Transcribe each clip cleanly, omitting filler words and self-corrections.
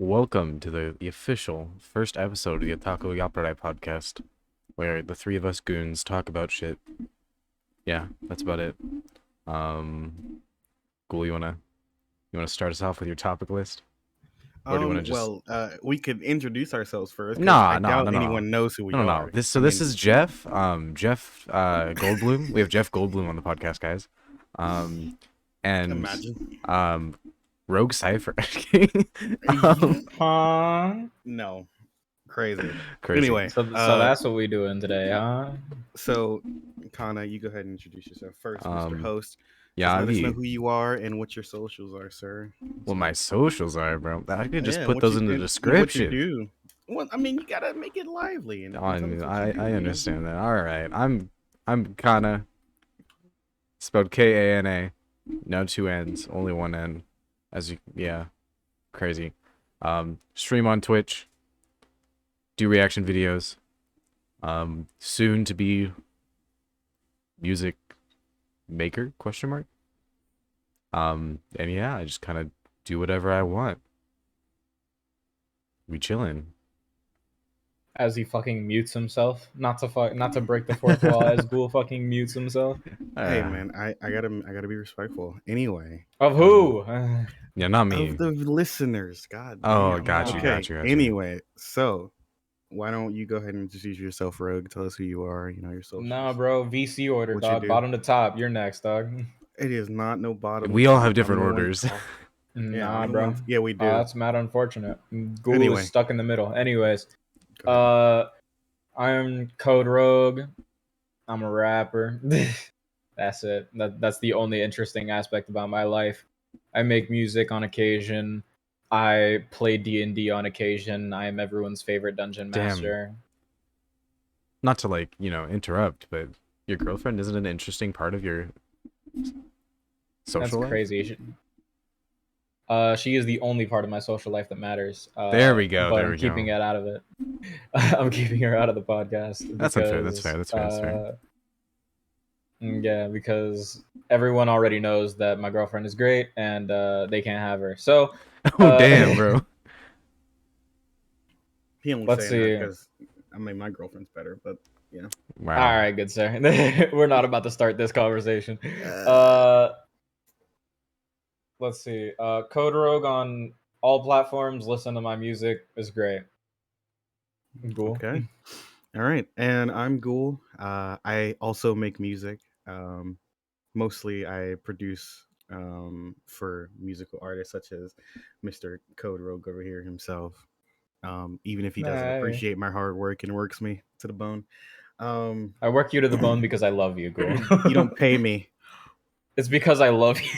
Welcome to the official first episode of the Otaku Yopparai podcast, where the three of us goons talk about shit. Yeah, that's about it. Ghoul, you wanna start us off with your topic list, or do you wanna just? We could introduce ourselves first because I Nah, nah, doubt no, no, no, anyone knows who no, we no, no. are. This is Jeff. Jeff Goldblum. We have Jeff Goldblum on the podcast, guys. Um, and Imagine. um, Rogue Cipher. um, No, crazy. crazy. Anyway, So that's what we doing today, huh? so Kana, you go ahead and introduce yourself first, Mr. Um, Host. Just yeah, let us know the who you are and what your socials are, sir. What my socials are, bro. I could just Yeah, put what those you in the and what you description. do. Well, I mean, you gotta make it lively and tell us what I you do. I understand that. All right, I'm Kana, spelled Kana, no two N's, only one N. Crazy. Stream on Twitch, do reaction videos. Soon to be music maker? Question mark. And yeah, I just kind of do whatever I want. We chillin'. As he fucking mutes himself, not to break the fourth wall. As Ghoul fucking mutes himself. Hey man, I gotta be respectful. Anyway, Of who? Yeah, not me. of the listeners. God Oh, damn. got you, Okay. got you. Anyway, so why don't you go ahead and introduce yourself, Rogue? Tell us who you are. You know your socials. Nah, bro. VC order, What you dog. do. Bottom to top. You're next, dog. It is not no bottom. We all top. have different I'm the one orders. talk- Nah, I'm the bro. one- Yeah, we do. That's mad unfortunate. Ghoul Anyway. is stuck in the middle. Anyways, Go ahead. I'm Code Rogue. I'm a rapper. That's it. That's the only interesting aspect about my life. I make music on occasion. I play D&D on occasion. I am everyone's favorite dungeon Damn. master. Not to interrupt, but your girlfriend isn't an interesting part of your social That's life? crazy. She is the only part of my social life that matters. There we go. But There I'm we keeping go. it out of it. I'm keeping her out of the podcast. That's unfair. That's fair. That's fair. That's fair. Yeah, because everyone already knows that my girlfriend is great and they can't have her. So, Oh damn, bro. He only let's saying that see. because I mean my girlfriend's better, but yeah. Wow. All right, good sir. We're not about to start this conversation. Let's see. Code Rogue on all platforms. Listen to my music. It's great. Cool. Okay. All right. And I'm Ghoul. I also make music. Mostly I produce for musical artists such as Mr. Code Rogue over here himself. Even if he doesn't Hey. appreciate my hard work and works me to the bone. I work you to the bone because I love you, Ghoul. You don't pay me. It's because I love you.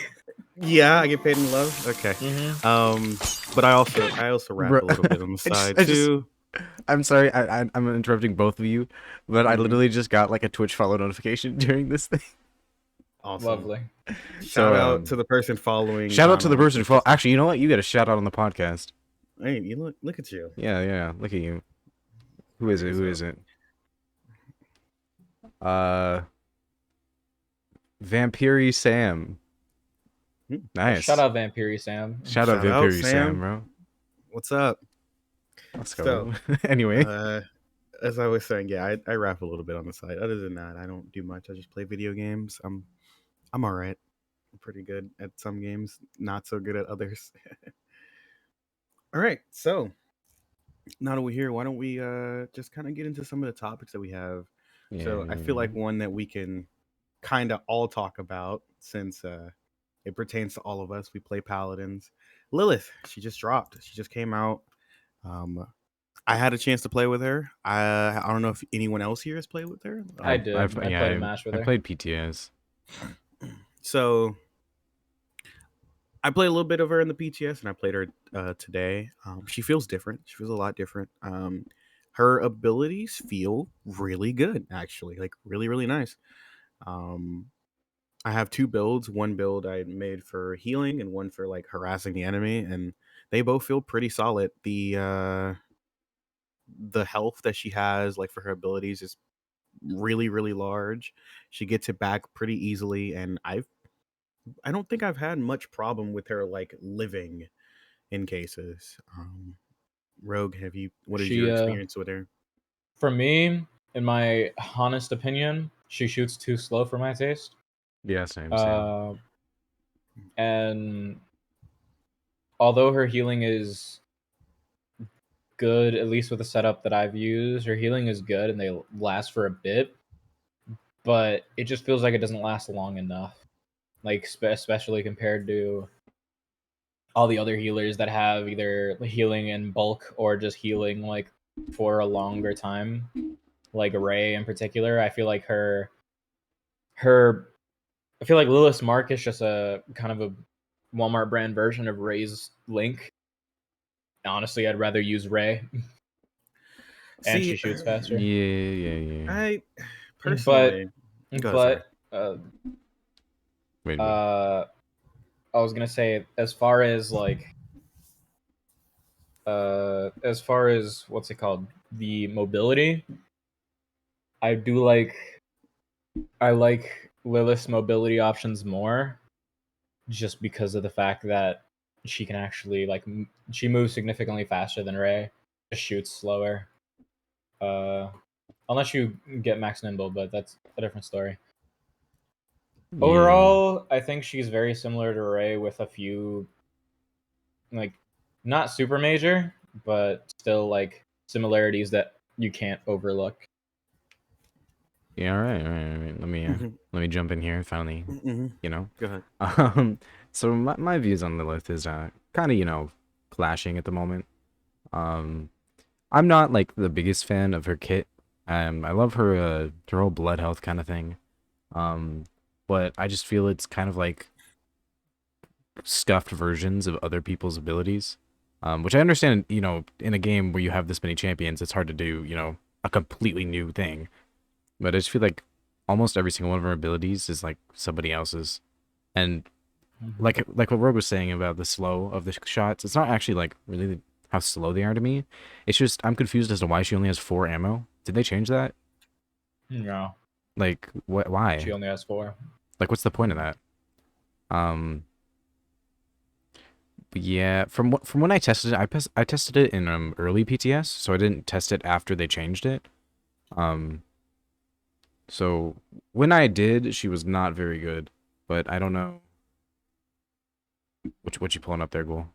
Yeah, I get paid in love. Okay. But I also rap Bro, a little bit on the side I just- too. I'm sorry. I'm interrupting both of you, but I literally just got like a Twitch follow notification during this thing. Awesome. Lovely. Shout out to the person following. Shout out to the Kana. person follow. Actually, you know what? You get a shout out on the podcast. Hey, you look at you. Yeah. Look at you. Who is it? Who is it? Vampiri Sam. Nice. Shout out Vampiri Sam. Shout out Shout out, Vampiri Sam, Sam. bro. What's up? Let's go. Anyway. As I was saying, yeah, I rap a little bit on the side. Other than that, I don't do much. I just play video games. I'm all right. I'm pretty good at some games, not so good at others. All right, so now that we're here, why don't we just kind of get into some of the topics that we have? So I feel like one that we can kind of all talk about since it pertains to all of us. We play Paladins. Lilith, she just dropped. She just came out. I had a chance to play with her. I don't know if anyone else here has played with her. I did. I played a match with her. I played PTS. So I played a little bit of her in the PTS, and I played her today. She feels different. She feels a lot different. Her abilities feel really good, actually, like really, really nice. I have two builds. One build I made for healing, and one for like harassing the enemy, and they both feel pretty solid. The health that she has, like for her abilities, is really, really large. She gets it back pretty easily, and I don't think I've had much problem with her like living in cases. Rogue, what is She your experience with her? for me, in my honest opinion, she shoots too slow for my taste. Yeah, same. Uh, and although her healing is good, at least with the setup that I've used, her healing is good and they last for a bit, but it just feels like it doesn't last long enough. Like especially compared to all the other healers that have either healing in bulk or just healing like for a longer time. Like Ray in particular, I feel like her I feel like Lilith Mark is just a kind of a Walmart brand version of Ray's Link. Honestly, I'd rather use Ray, and she See, shoots Yeah, faster. yeah. I But personally go ahead, sorry. but Wait. I was gonna say as far as what's it called, the mobility, I do I like Lilith's mobility options more, just because of the fact that she can actually she moves significantly faster than Ray, just shoots slower. Uh, Unless you get max nimble, but that's a different story. Yeah. Overall, I think she's very similar to Ray with a few like not super major, but still like similarities that you can't overlook. Yeah. All right. Let me jump in here. Finally, you know. Go ahead. Um. So my views on Lilith is kind of clashing at the moment. Um. I'm not like the biggest fan of her kit. I love her whole blood health kind of thing. Um. But I just feel it's kind of like scuffed versions of other people's abilities. Which I understand, in a game where you have this many champions, it's hard to do, a completely new thing. But I just feel like almost every single one of her abilities is like somebody else's. And like what Rob was saying about the slow of the shots, it's not actually like really how slow they are to me. It's just I'm confused as to why she only has 4 ammo. Did they change that? No, Like what? Why? she only has 4. Like what's the point of that? Um, But yeah, from when I tested it, I tested it in early PTS, so I didn't test it after they changed it. Um, so when I did, she was not very good, but I don't know what you pulling up there, Ghoul.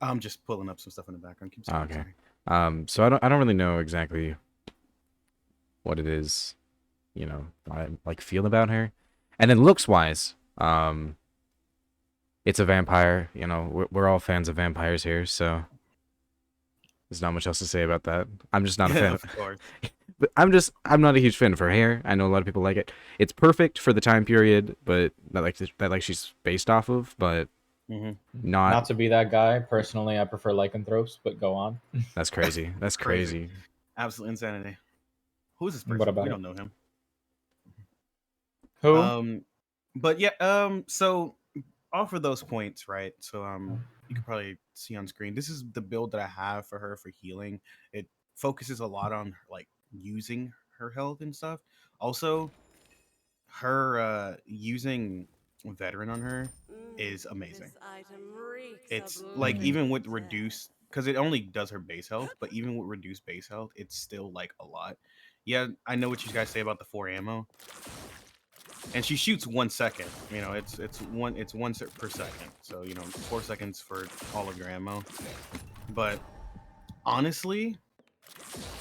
I'm just pulling up some stuff in the background. Keep Oh, going, okay. sorry. So I don't really know exactly what it is, I like feel about her, and then looks wise, it's a vampire. We're all fans of vampires here, so there's not much else to say about that. I'm just not a fan. Of course. But I'm not a huge fan of her hair. I know a lot of people like it. It's perfect for the time period, but that she's based off of, but not. Not to be that guy, personally, I prefer lycanthropes, but go on. That's crazy. That's Crazy. crazy. Absolute insanity. Who is this What person? We about it? don't know him. Who? But yeah, so off of those points, right? So you can probably see on screen. This is the build that I have for her for healing. It focuses a lot on like using her health and stuff. Also, her using veteran on her is amazing. It's like even with reduced, because it only does her base health, but even with reduced base health, it's still like a lot. Yeah, I know what you guys say about the 4 ammo, and she shoots 1 second. It's per second, so 4 seconds for all of your ammo. But honestly,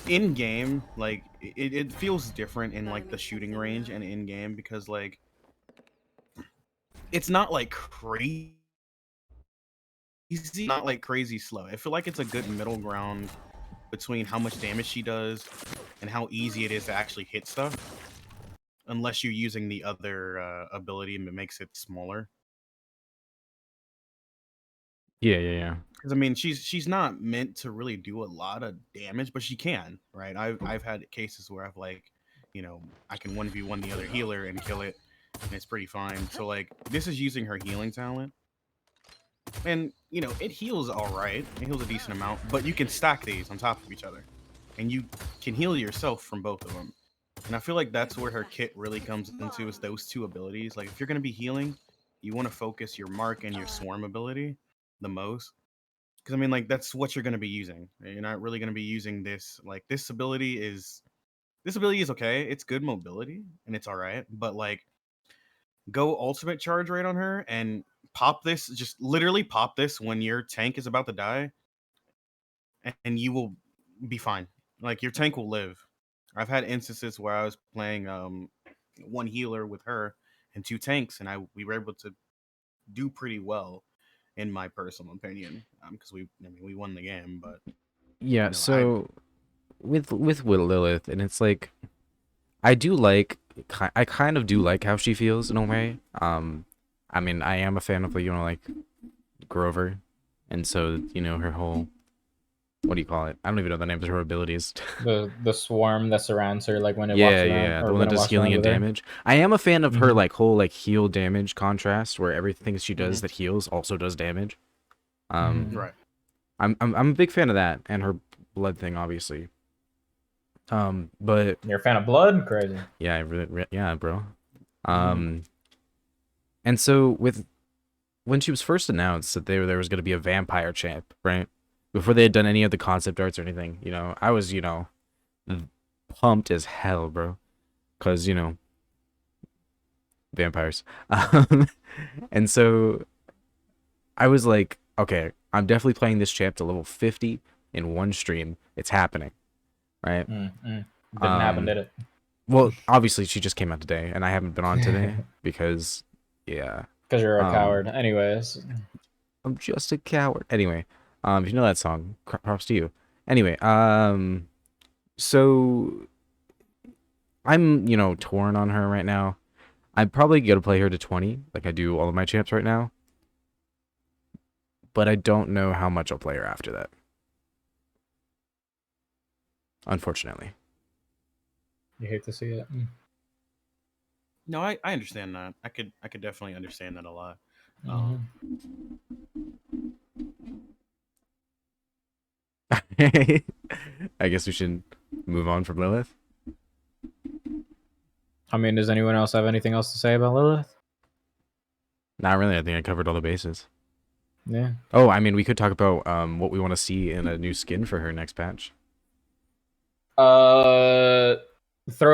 in game, like it feels different in like the shooting range and in game, because like it's not like crazy, not like crazy slow. I feel like it's a good middle ground between how much damage she does and how easy it is to actually hit stuff, unless you're using the other ability and it makes it smaller. Yeah. Because I mean, she's not meant to really do a lot of damage, but she can, right? I've had cases where I've like, I can 1v1 the other healer and kill it, and it's pretty fine. So like, this is using her healing talent, and it heals all right. It heals a decent amount, but you can stack these on top of each other, and you can heal yourself from both of them. And I feel like that's where her kit really comes into, is those two abilities. Like if you're gonna be healing, you want to focus your mark and your swarm ability the most. because I mean, like that's what you're gonna be using. You're not really gonna be using this. Like this ability is okay. It's good mobility and it's all right, but like go ultimate charge rate on her and pop this. Just literally pop this when your tank is about to die, and you will be fine. Like your tank will live. I've had instances where I was playing one healer with her and two tanks, and we were able to do pretty well, in my personal opinion, because we won the game. But Yeah, you know, I so with Lilith, and it's like I do like I kind of do like how she feels in a way. I mean, I am a fan of like Grover, and so her whole, what do you call it? I don't even know the names of her abilities. The swarm that surrounds her, like when it walks Yeah, around, yeah, the or one that when it does walks healing around and with her. damage. I am a fan of her Mhm. like whole like heal damage contrast, where everything she does Mhm. that heals also does damage. Mhm. right. I'm a big fan of that, and her blood thing, obviously. But You're a fan of blood? Crazy. yeah, yeah, bro. Mhm. Um, and so when she was first announced that there was going to be a vampire champ, right? Before they had done any of the concept arts or anything, I was pumped as hell, bro, because vampires. And so I was like, okay, I'm definitely playing this champ to level 50 in one stream. It's happening, right? Didn't happen, Um, did it? well, obviously she just came out today, and I haven't been on today because, yeah, Because you're a coward. um, Anyways. I'm just a coward. Anyway, if you know that song, props to you. Anyway, so I'm torn on her right now. I'm probably gonna play her to 20, like I do all of my champs right now. But I don't know how much I'll play her after that. Unfortunately. You hate to see it. No, I understand that. I could definitely understand that a lot. Mhm. I guess we should move on from Lilith. I mean, does anyone else have anything else to say about Lilith? Not really. I think I covered all the bases. Yeah. Oh, I mean, we could talk about what we want to see in a new skin for her next patch. Throw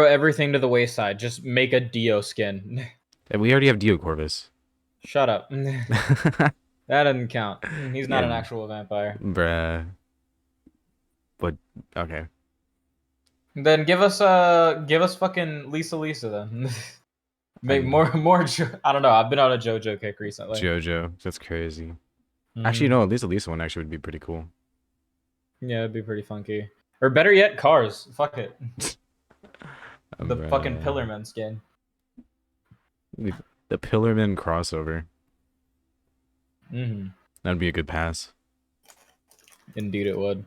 everything to the wayside. Just make a Dio skin. And we already have Dio Corvus. Shut up. That doesn't count. He's not Yeah, an actual vampire. bruh. But okay. Then give us fucking Lisa then. Make And more. I don't know. I've been on a JoJo kick recently. JoJo. That's crazy. Actually, Mhm. no. At least Lisa one actually would be pretty cool. Yeah, it'd be pretty funky. Or better yet, cars. Fuck it. The fucking Bruh. Pillarman skin. The Pillarman crossover. Hmm. That'd be a good pass. Indeed, it would.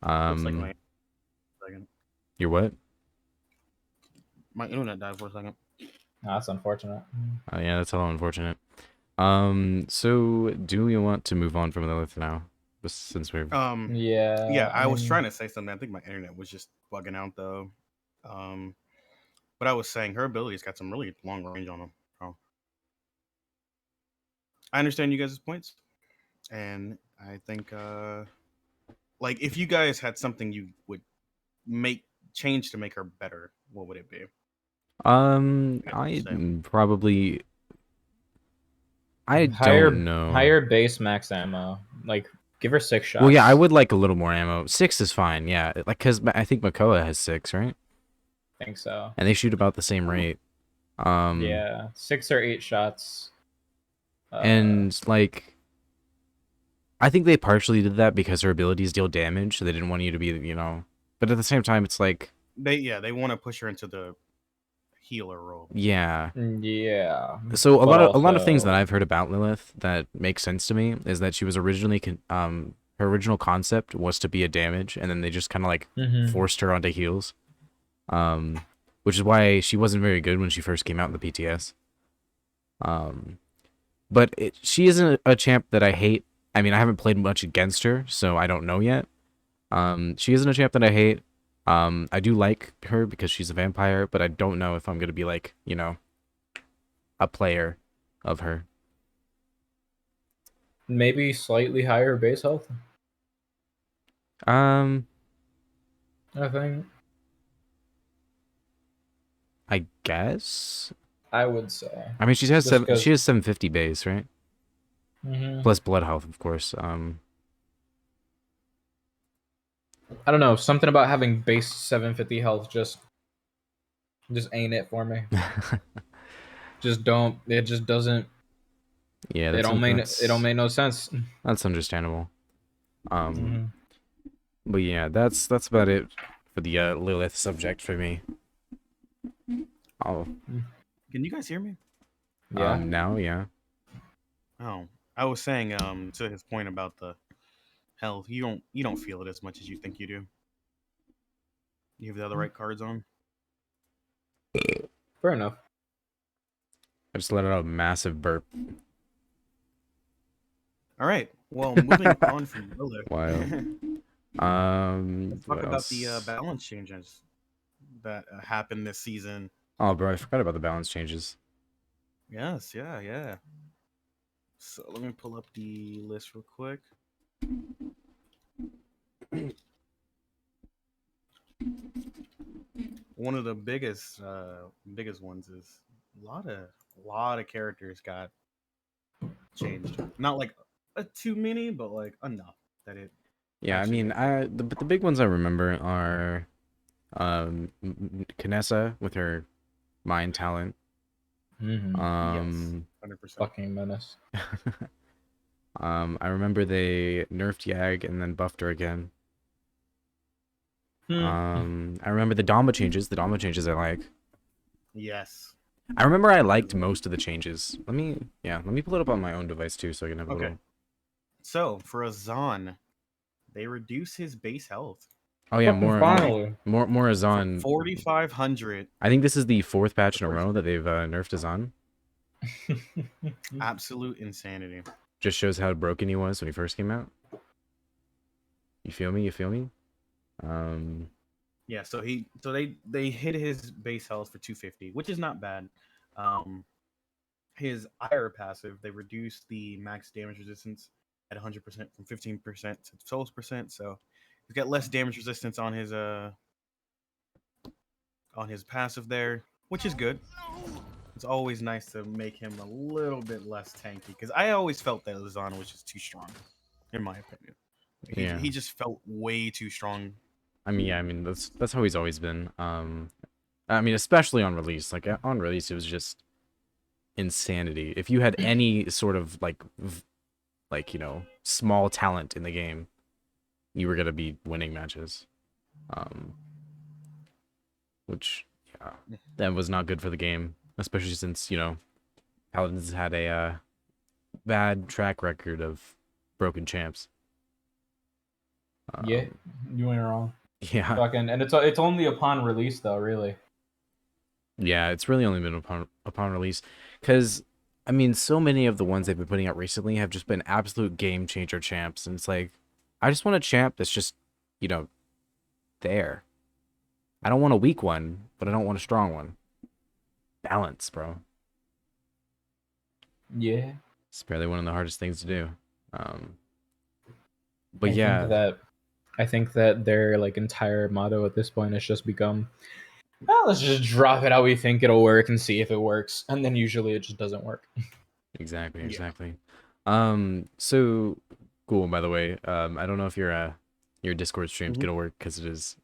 Looks like my second. Your what? My internet died for a second. No, that's unfortunate. Oh yeah, that's all unfortunate. So do we want to move on from Lilith now? Just since we're Yeah. Yeah, I was mean, trying to say something. I think my internet was just bugging out though. But I was saying her ability's got some really long range on them. Oh. I understand you guys' points, and I think like if you guys had something you would make change to make her better, what would it be? I Same. probably I higher don't know. higher base max ammo. Like, give her 6 shots. Well, yeah, I would like a little more ammo. 6 is fine, yeah. Like, cause I think Makoa has 6, right? think so. And they shoot about the same rate. Yeah, 6 or 8 shots. And like, I think they partially did that because her abilities deal damage, so they didn't want you to be, But at the same time, it's like, They want to push her into the healer role. yeah. Yeah. So a But lot of things that also- I've heard about Lilith that make sense to me is that she was originally her original concept was to be a damage, and then they just kind of like Mhm. forced her onto heals. Which is why she wasn't very good when she first came out in the PTS. But she isn't a champ that I hate. I mean, I haven't played much against her, so I don't know yet. She isn't a champ that I hate. I do like her because she's a vampire, but I don't know if I'm gonna be like, a player of her. Maybe slightly higher base health. Um, I think. I guess. I would say. I mean, Just she because. has 750 base, right? Hmm. Plus blood health, of course. I don't know. Something about having base 750 health just ain't it for me. Just don't. It just doesn't. Yeah, It don't make no sense. that's understandable. Um, Hmm. but yeah, that's about it for the Lilith subject for me. Oh, Can you guys hear me? Yeah. now, yeah. Oh, I was saying to his point about the health, you don't feel it as much as you think you do. You have the other right cards on. Fair enough. I just let out a massive burp. All right. Well, moving on from Lilith, Wild. let's talk What about the else? balance changes that happened this season. Oh, bro, I forgot about the balance changes. Yes, yeah, yeah. So let me pull up the list real quick. One of the biggest ones is a lot of characters got changed. Not like too many, but like enough that it Yeah, I actually mean, made a difference. the big ones I remember are Kanessa with her mind talent. Hmm. Yes, Um, 100%. Fucking menace. I remember they nerfed Yag and then buffed her again. Hmm. I remember the Dama changes. The Dama changes I like. Yes. I remember I As liked well. most of the changes. Let me pull it up on my own device too, so I can have a Okay. little. So for Azan, they reduce his base health Oh yeah, Fucking more finally. more from Azan. 4,500 I think this is the fourth to patch in a row 4,500. that they've nerfed Azan. Absolute insanity. Just shows how broken he was when he first came out. You feel me? You feel me? Um, Yeah, so they hit his base health for 250, which is not bad. Um, his Ire passive, they reduced the max damage resistance at 100% from 15% to 12%. So he's got less damage resistance on his passive there, which is good. It's always nice to make him a little bit less tanky because I always felt that Lizana was just too strong, in my opinion. yeah. He just felt way too strong. I mean, yeah. I mean, that's how he's always been. I mean, especially on release. Like on release, it was just insanity. If you had any sort of like small talent in the game, you were gonna be winning matches. Um, which yeah, that was not good for the game, especially since Paladins had a bad track record of broken champs. Yeah, Um, you ain't wrong. yeah, Fucking, and it's only upon release though, really. yeah, it's really only been upon release, because I mean, so many of the ones they've been putting out recently have just been absolute game changer champs, and it's like, I just want a champ that's just, you know, there. I don't want a weak one, but I don't want a strong one. Balance, bro. Yeah, It's barely one of the hardest things to do. Um, but I think yeah, that I think that their like entire motto at this point has just become, well, let's just drop it how we think it'll work and see if it works, and then usually it just doesn't work. exactly, Yeah. exactly. So cool. By the way, I don't know if your Discord stream's Hmm. gonna work because it is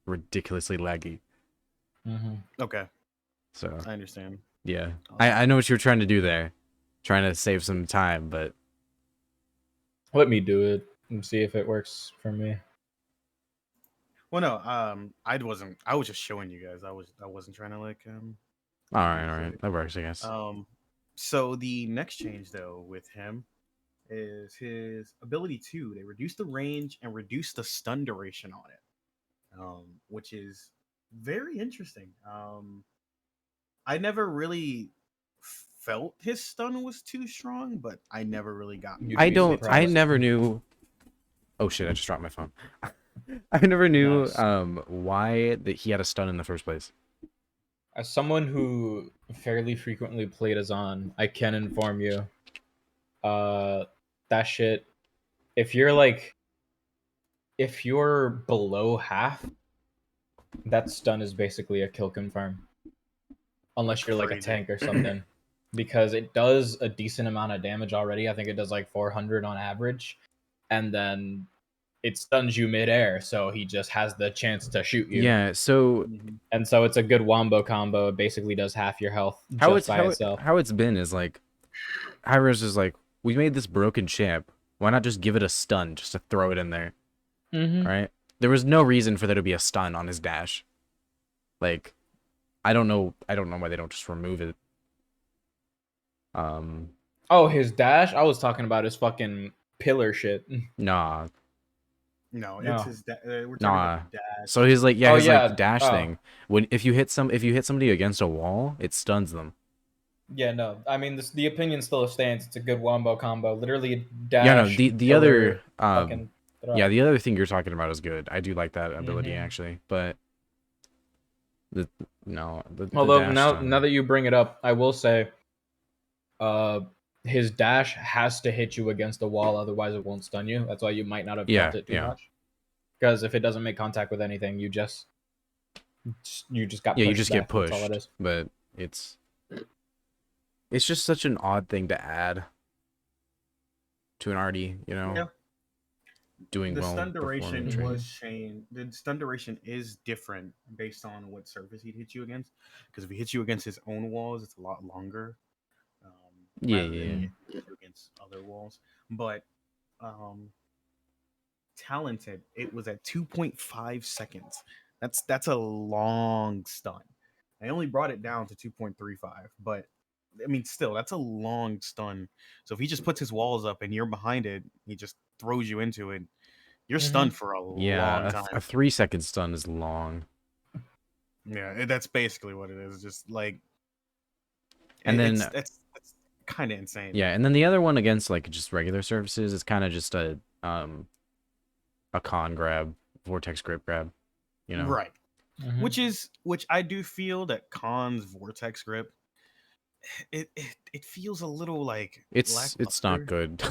ridiculously laggy. Hmm. Okay, So I understand. yeah, Um, I know what you were trying to do there, trying to save some time, but Let me do it and see if it works for me. well, no, I wasn't. I was just showing you guys. I wasn't trying to like all manipulate right, it. that works, I guess. So the next change though with him is his ability 2. They reduce the range and reduce the stun duration on it, which is very interesting. I never really felt his stun was too strong, but I never really got You'd I be beat don't. it to a I surprised. never knew. Oh shit! I just dropped my phone. I never knew Nice. why that he had a stun in the first place. As someone who fairly frequently played Azan, I can inform you, uh, that shit. If you're like, if you're below half, that stun is basically a kill confirm, unless you're like a Crazy. tank or something, because it does a decent amount of damage already. I think it does like 400 on average, and then it stuns you midair, so he just has the chance to shoot you. Yeah, so Mhm. And so it's a good wombo combo. It basically does half your health how just it's by itself. how it's been is like Hyros is like, we made this broken champ. Why not just give it a stun just to throw it in there? Mm-hmm. Right? There was no reason for there to be a stun on his dash. Like, I don't know why they don't just remove it. Oh, his dash? I was talking about his fucking pillar shit. Nah, No, it's No. his. We're talking nah. about the dash. So his like Oh, his yeah. like dash Oh. thing. If you hit somebody against a wall, it stuns them. Yeah, no. I mean, the opinion still stands. It's a good wombo combo. Literally dash. Yeah, no, the pillar, other fucking throw. yeah, the other thing you're talking about is good. I do like that ability Mhm. actually, but the Although dash now stun. that you bring it up, I will say, his dash has to hit you against a wall, otherwise it won't stun you. That's why you might not have Yeah, felt it too yeah. much. Because if it doesn't make contact with anything, you just got Yeah, you pushed just back. get That's all it pushed, is. but it's just such an odd thing to add to an already, Yeah. doing The well stun performing duration trait. was changed. The stun duration is different based on what surface he'd hit you against. Because if he hits you against his own walls, it's a lot longer. Yeah, Rather than yeah. hit you against other walls. But um, talented, it was at 2.5 seconds. That's a long stun. I only brought it down to 2.35, but I mean, still, that's a long stun. So if he just puts his walls up and you're behind it, he just throws you into it. You're stunned for a long Yeah, a time. 3 second stun is long. Yeah, that's basically what it is. Just like And it's then that's kind of insane. yeah, and then the other one against like just regular surfaces is kind of just a con grab, vortex grip grab, Right. Mhm. Which I do feel that Khan's vortex grip it feels a little like It's not lackluster. good.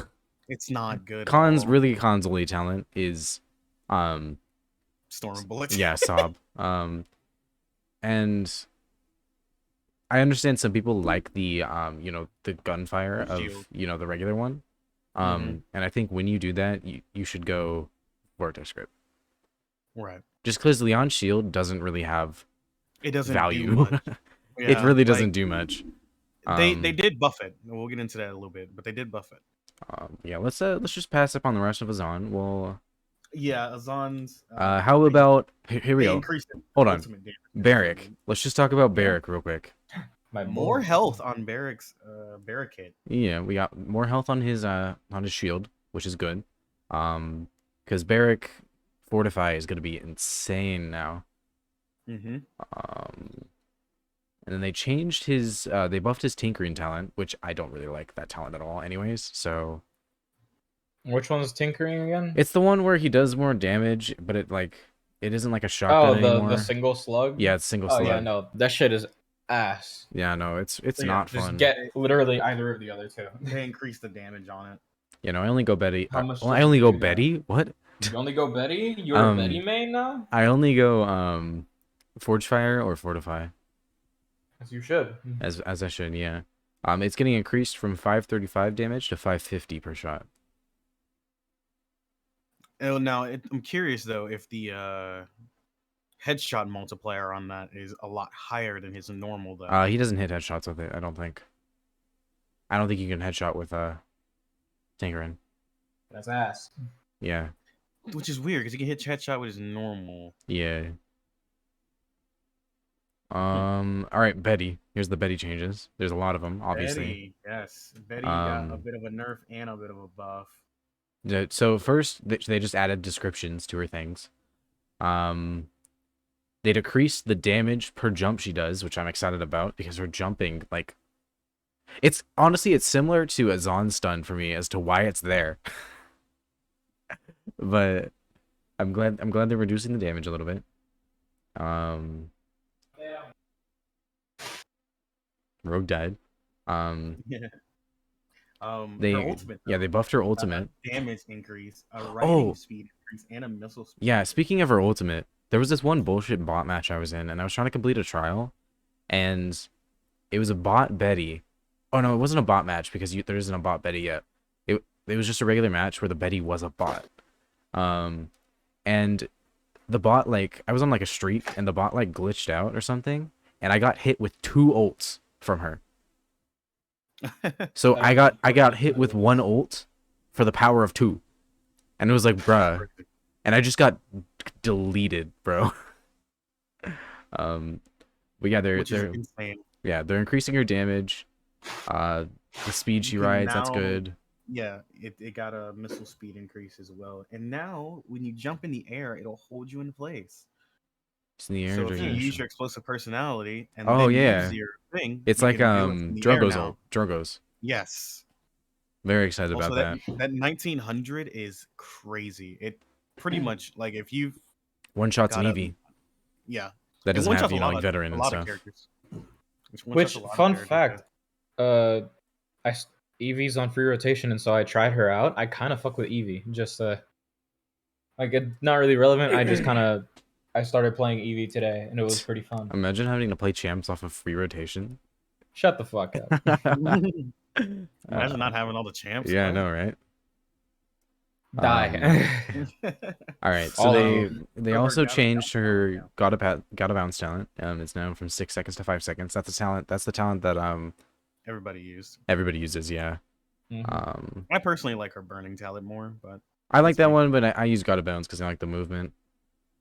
It's not good at Khan's all. only talent is Storm and bullets. yeah, Sob. And I understand some people like the the gunfire The of shield. the regular one. Mhm. And I think when you do that, you should go vortex grip. Right. Just because Leon's shield doesn't really have It doesn't do value. much. It Yeah, really like doesn't do much. they did buff it. We'll get into that a little bit, but they did buff it. Yeah, let's just pass up on the rest of Azan. Well, Yeah, Azan's how about here we they go. increased the Hold on, ultimate damage. Barrack. Let's just talk about Yeah. Barrack real quick. My More boy. health on Barrack's barricade. Yeah, we got more health on his shield, which is good. Because Barrack Fortify is gonna be insane now. Mm-hmm. And then they changed his they buffed his tinkering talent, which I don't really like that talent at all anyways. So Which one's tinkering again? it's the one where he does more damage, but it isn't like a Oh, shotgun the anymore. single slug. Yeah, it's single Oh slug. yeah, no, that shit is ass. Yeah, no, it's So, yeah, not Just fun. get literally either of the other two. They increased the damage on it. You know, I only go Betty. How much Well, does I it only go do now? Betty. What? You only go Betty? You're a Betty main now? I only go Forge Fire or Fortify, As you should. as I should. Yeah. It's getting increased from 535 damage to 550 per shot. Oh, now I'm curious though if the headshot multiplier on that is a lot higher than his normal though. He doesn't hit headshots with it. I don't think. I don't think you can headshot with Tinkerin. That's ass. Yeah. Which is weird because he can hit headshot with his normal. Yeah. All right, Betty. Here's the Betty changes. There's a lot of them, obviously. Betty, yes. Betty got a bit of a nerf and a bit of a buff. So first, they just added descriptions to her things. They decreased the damage per jump she does, which I'm excited about because her jumping, like, it's honestly it's similar to a Zon stun for me as to why it's there. But I'm glad they're reducing the damage a little bit. Rogue died. Yeah. Her ultimate they though, buffed her got a ultimate. damage increase, a riding Oh, speed increase, and a missile speed yeah, increase. speaking of her ultimate, there was this one bullshit bot match I was in, and I was trying to complete a trial, and it was a bot Betty. Oh no, it wasn't a bot match because there isn't a bot Betty yet. It was just a regular match where the Betty was a bot. And the bot, like, I was on like a streak, and the bot like glitched out or something, and I got hit with 2 ults from her. So I got hit with 1 ult for the power of 2, and it was like, bruh, and I just got deleted, bro. But yeah, which is insane. they're increasing her damage. The speed she You can rides, that's now, good. yeah, it got a missile speed increase as well. And now when you jump in the air, it'll hold you in place. It's in the air So if you duration. use your explosive personality and Oh then yeah, use your thing, it's you like can do it in the air Drogo's now. ult. Drogo's. Yes. Very excited Also, about that 1900 is crazy. It pretty much like if you've One shots an got a Eevee yeah, that it doesn't one have shots like veteran a and lot of stuff. characters. Which fun fact, Eevee's on free rotation, and so I tried her out. I kind of fuck with Eevee, just like it's not really relevant. I started playing Eevee today, and it was pretty fun. Imagine having to play champs off of free rotation. Shut the fuck up. Imagine not having all the champs. Yeah, I What? know, right? Die. All right, so All of they Or also gotta changed bounce her talent, gotta bounce talent. It's now from 6 seconds to 5 seconds. That's the talent that everybody used. everybody uses. Yeah. Mhm. I personally like her burning talent more, but I like that's that me. one, but I use gotta bounce because I like the movement.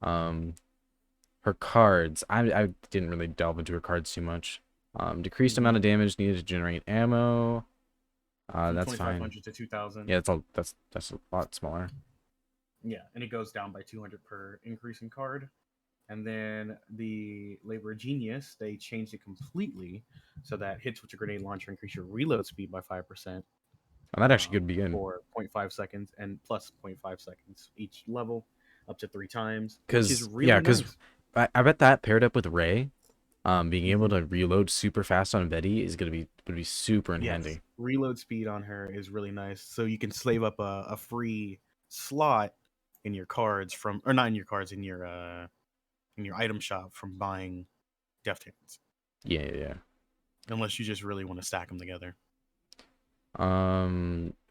Her cards, I didn't really delve into her cards too much. Decreased amount of damage needed to generate ammo. From That's fine. 2500 to 2000. Yeah, that's a lot smaller. Yeah, and it goes down by 200 per increase in card. And then the Labor Genius, they changed it completely so that hits with your grenade launcher increase your reload speed by 5%. Oh, that actually could be good. For 0.5 seconds and plus 0.5 seconds each level, up to 3 times. Because really nice. I bet that paired up with Ray, being able to reload super fast on Betty is gonna be super handy. Reload speed on her is really nice. So you can slave up a free slot in your cards from, or not in your cards, in your item shop from buying Deft Hands. Yeah. Unless you just really want to stack them together.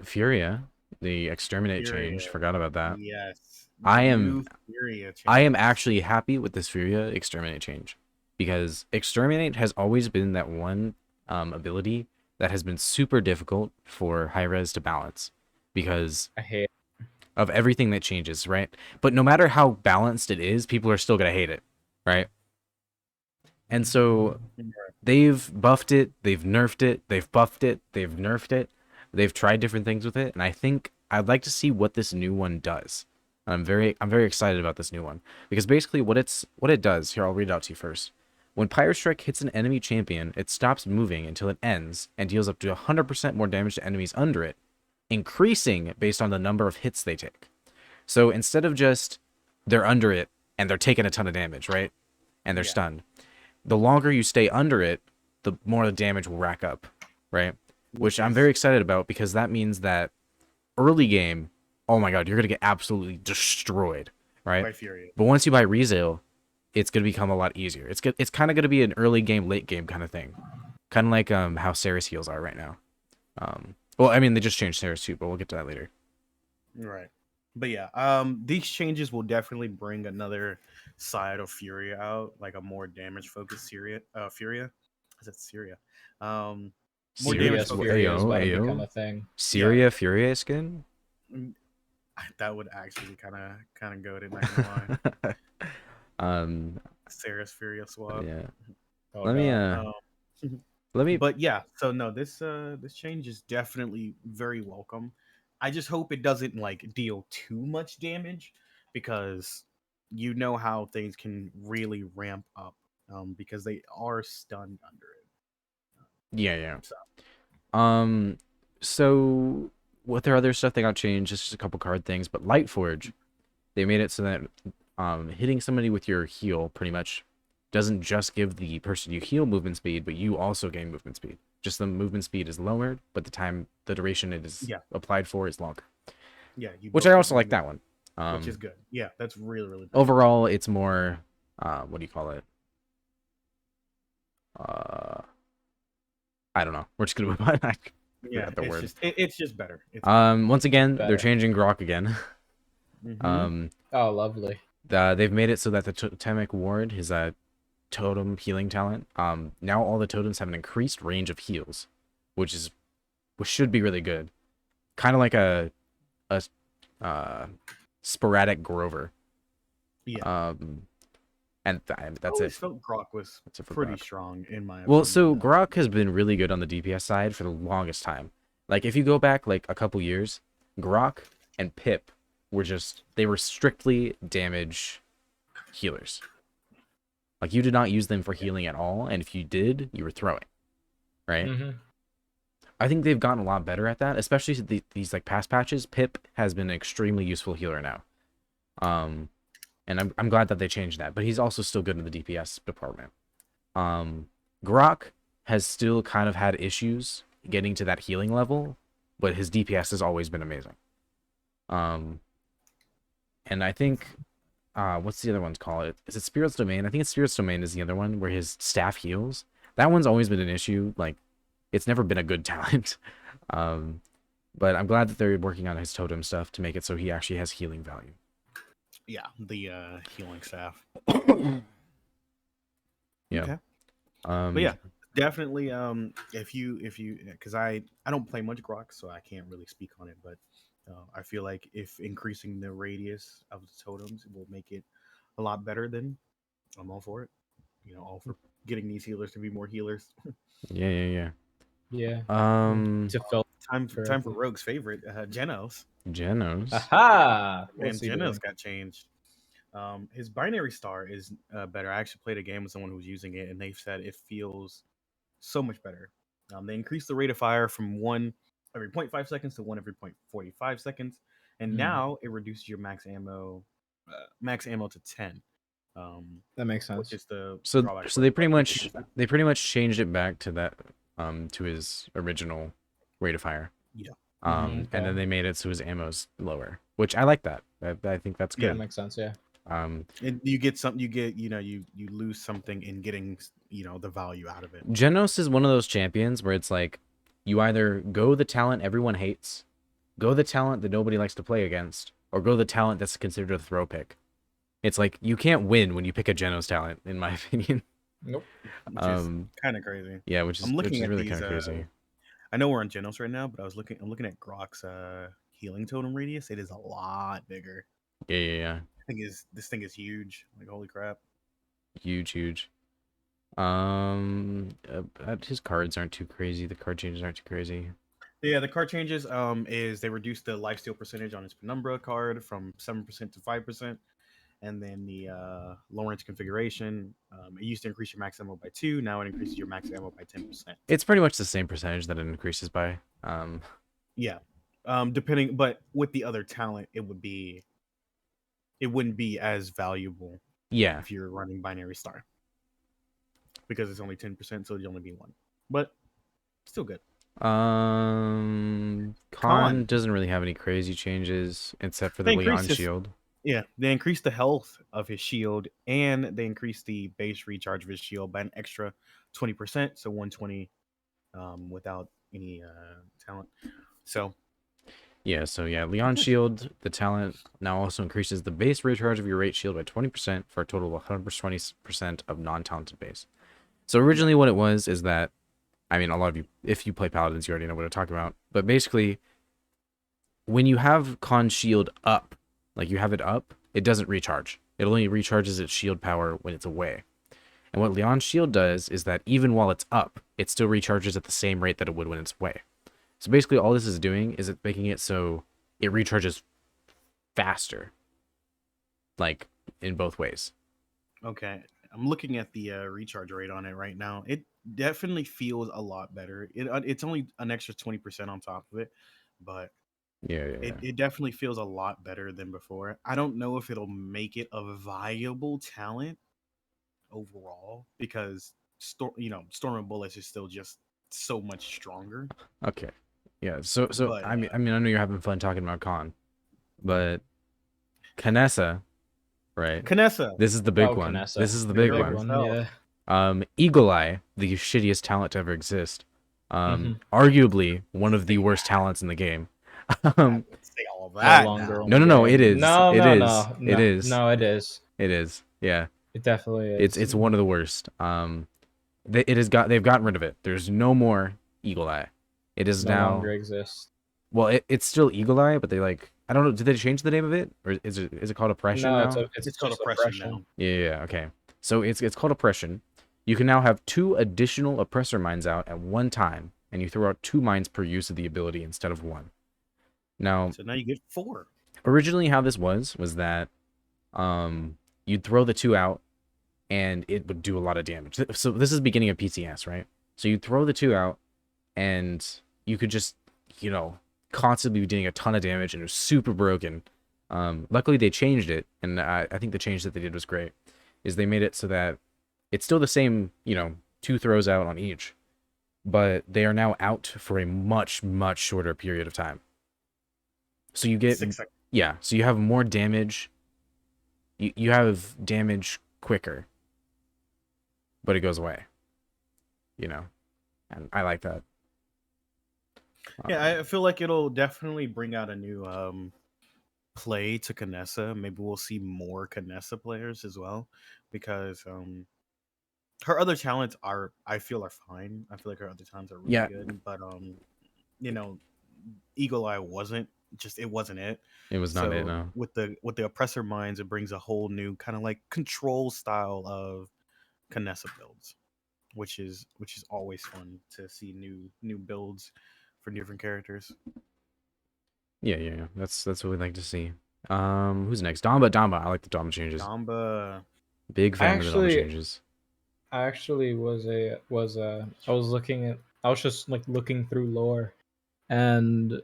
Furia, the exterminate change. Forgot about that. Yes. I am Furia actually happy with this Furia exterminate change because exterminate has always been that one ability that has been super difficult for high res to balance because I hate of everything that changes, right? But no matter how balanced it is, people are still gonna hate it, right? And so they've buffed it, they've nerfed it, they've buffed it, they've nerfed it, they've tried different things with it, and I think I'd like to see what this new one does. I'm very excited about this new one because basically what it does here. I'll read it out to you first. When Pyro Strike hits an enemy champion, it stops moving until it ends and deals up to 100% more damage to enemies under it, increasing based on the number of hits they take. So instead of just they're under it and they're taking a ton of damage, right? And they're stunned. The longer you stay under it, the more the damage will rack up, right? Which I'm very excited about because that means that early game, oh my god, you're gonna get absolutely destroyed, right? By Furia. But once you buy Rezale, it's gonna become a lot easier. It's kind of gonna be an early game, late game kind of thing, kind of like how Sarah's heals are right now. Well, I mean they just changed Sarah's too, but we'll get to that later. Right. But yeah, these changes will definitely bring another side of Furia out, like a more damage focused Furia. Is it Syria? More Syria, damage focused. Furia is about to Ayo. become a thing. Syria Furia skin? That would actually kind of goated, not gonna lie. Sarah's Furia swap. Yeah. Oh, Let me But yeah, so no, this change is definitely very welcome. I just hope it doesn't like deal too much damage because you know how things can really ramp up because they are stunned under it. Yeah. So with their other stuff they got changed, just a couple card things, but Lightforge, they made it so that hitting somebody with your heal pretty much doesn't just give the person you heal movement speed, but you also gain movement speed. Just the movement speed is lowered, but the duration it is Yeah. applied for is longer. Yeah, you Which both I get also like movement, that one. which is good. Yeah, that's really really nice. Overall, it's more, what do you call it? Uh, I don't know. We're just gonna move on. I Yeah, forgot the word. it's just better. It's Once again, they're better. changing Grok again. Mhm. Oh, lovely. They've made it so that the totemic ward, his totem healing talent, now all the totems have an increased range of heals, which should be really good. Kind of like a sporadic Grover. Yeah. And I that's always it. felt Grok was That's it for pretty Grok. strong in my Well, opinion. so Grok has been really good on the DPS side for the longest time. Like if you go back like a couple years, Grok and Pip they were strictly damage healers. Like you did not use them for healing at all, and if you did, you were throwing, right? Mm-hmm. I think they've gotten a lot better at that, especially these like past patches. Pip has been an extremely useful healer now. And I'm glad that they changed that, but he's also still good in the DPS department. Grok has still kind of had issues getting to that healing level, but his DPS has always been amazing. And I think, what's the other one's called? Is it Spirit's Domain? I think it's Spirit's Domain is the other one where his staff heals. That one's always been an issue. Like, it's never been a good talent. But I'm glad that they're working on his totem stuff to make it so he actually has healing value. Yeah, the healing staff. Yeah. Okay. But yeah, definitely. If you because I don't play much Grok, so I can't really speak on it. But I feel like if increasing the radius of the totems will make it a lot better, then I'm all for it. All for getting these healers to be more healers. Yeah. Yeah. Um, To fill Time for correctly. Rogue's favorite, Genos. Genos. Aha! Man, What's he Genos doing? got changed. His binary star is better. I actually played a game with someone who was using it, and they said it feels so much better. They increased the rate of fire from 1 every 0.5 seconds to 1 every 0.45 seconds, and Hmm. now it reduces your max ammo to 10. That makes Which sense. is the So drawback. so they pretty much changed it back to that to his original rate of fire. Yeah. And Okay. then they made it so his ammo's lower, which I like that. I think that's Yeah. That good. makes sense. Yeah. And you get something. You get you lose something in getting the value out of it. Genos is one of those champions where it's like you either go the talent everyone hates, go the talent that nobody likes to play against, or go the talent that's considered a throw pick. It's like you can't win when you pick a Genos talent, in my opinion. Nope. Which is kind of crazy. Yeah, which I'm looking is at really these. kind of crazy. I know we're on Genos right now, but I'm looking at Grok's healing totem radius. It is a lot bigger. Yeah. This thing is huge. Like holy crap. Huge. His cards aren't too crazy. The card changes aren't too crazy. Yeah, the card changes is they reduced the lifesteal percentage on his Penumbra card from 7% to 5%. And then the Lawrence configuration, it used to increase your max ammo by 2. Now it increases your max ammo by 10%. It's pretty much the same percentage that it increases by. Yeah. Depending, but with the other talent, it wouldn't be as valuable Yeah. if you're running binary star. Because it's only 10%, so it'd only be 1. But still good. Khan doesn't really have any crazy changes except for the Leon shield. Yeah, they increased the health of his shield and they increased the base recharge of his shield by an extra 20%, so 120 without any talent. So Leon shield, the talent now also increases the base recharge of your rate shield by 20% for a total of 120% of non-talented base. So originally what it was is that, I mean, a lot of you, if you play Paladins, you already know what I'm talking about. But basically, when you have Khan's shield up, like you have it up, it doesn't recharge. It only recharges its shield power when it's away. And what Leon's shield does is that even while it's up, it still recharges at the same rate that it would when it's away. So basically all this is doing is it making it so it recharges faster. Like, in both ways. Okay. I'm looking at the recharge rate on it right now. It definitely feels a lot better. It's only an extra 20% on top of it, but Yeah. it definitely feels a lot better than before. I don't know if it'll make it a viable talent overall because Storm of Bullets is still just so much stronger. Okay. Yeah. So But I mean I know you're having fun talking about Khan, but Kanessa, right? Kanessa, This is the big Oh, one. Kanessa. This is the the big Big girl one. one, herself. yeah. Eagle Eye, the shittiest talent to ever exist. Mhm. Arguably one of the worst talents in the game. I um, wouldn't say all No that longer now. in no, the no, no. It game. is. No, It no, is. no, It no, is. no. It is. It is. Yeah. It definitely It's is. it's one of the worst. They've gotten rid of it. There's no more Eagle Eye. It is No longer now. exists. Well, it's still Eagle Eye, but they like I don't know. Did they change the name of it, or is it called Oppression No, now? it's It's called just oppression oppression. now. Yeah. Okay. So it's called Oppression. You can now have 2 additional oppressor mines out at one time, and you throw out 2 mines per use of the ability instead of 1. Now, So now you get 4. originally how this was that you'd throw the 2 out and it would do a lot of damage. So this is beginning of PCS, right? So you'd throw the 2 out and you could just, constantly be doing a ton of damage and it was super broken. Luckily they changed it, and I think the change that they did was great. Is they made it so that it's still the same, 2 throws out on each, but they are now out for a much, much shorter period of time. So you get 6 seconds. yeah, so you have more damage. You have damage quicker, but it goes away. And I like that. Yeah, I feel like it'll definitely bring out a new play to Kanessa. Maybe we'll see more Kanessa players as well, because her other talents I feel are fine. I feel like her other talents are really Yeah. good, but you know, Eagle Eye it wasn't it. It was not it, So no. with the oppressor minds, it brings a whole new kind of like control style of Kanessa builds, which is always fun to see new builds for different characters. Yeah. That's what we like to see. Who's next? Damba. I like the Damba changes. Damba, Big I fan of the Damba actually, changes. I actually I was looking at, I was just like looking through lore, and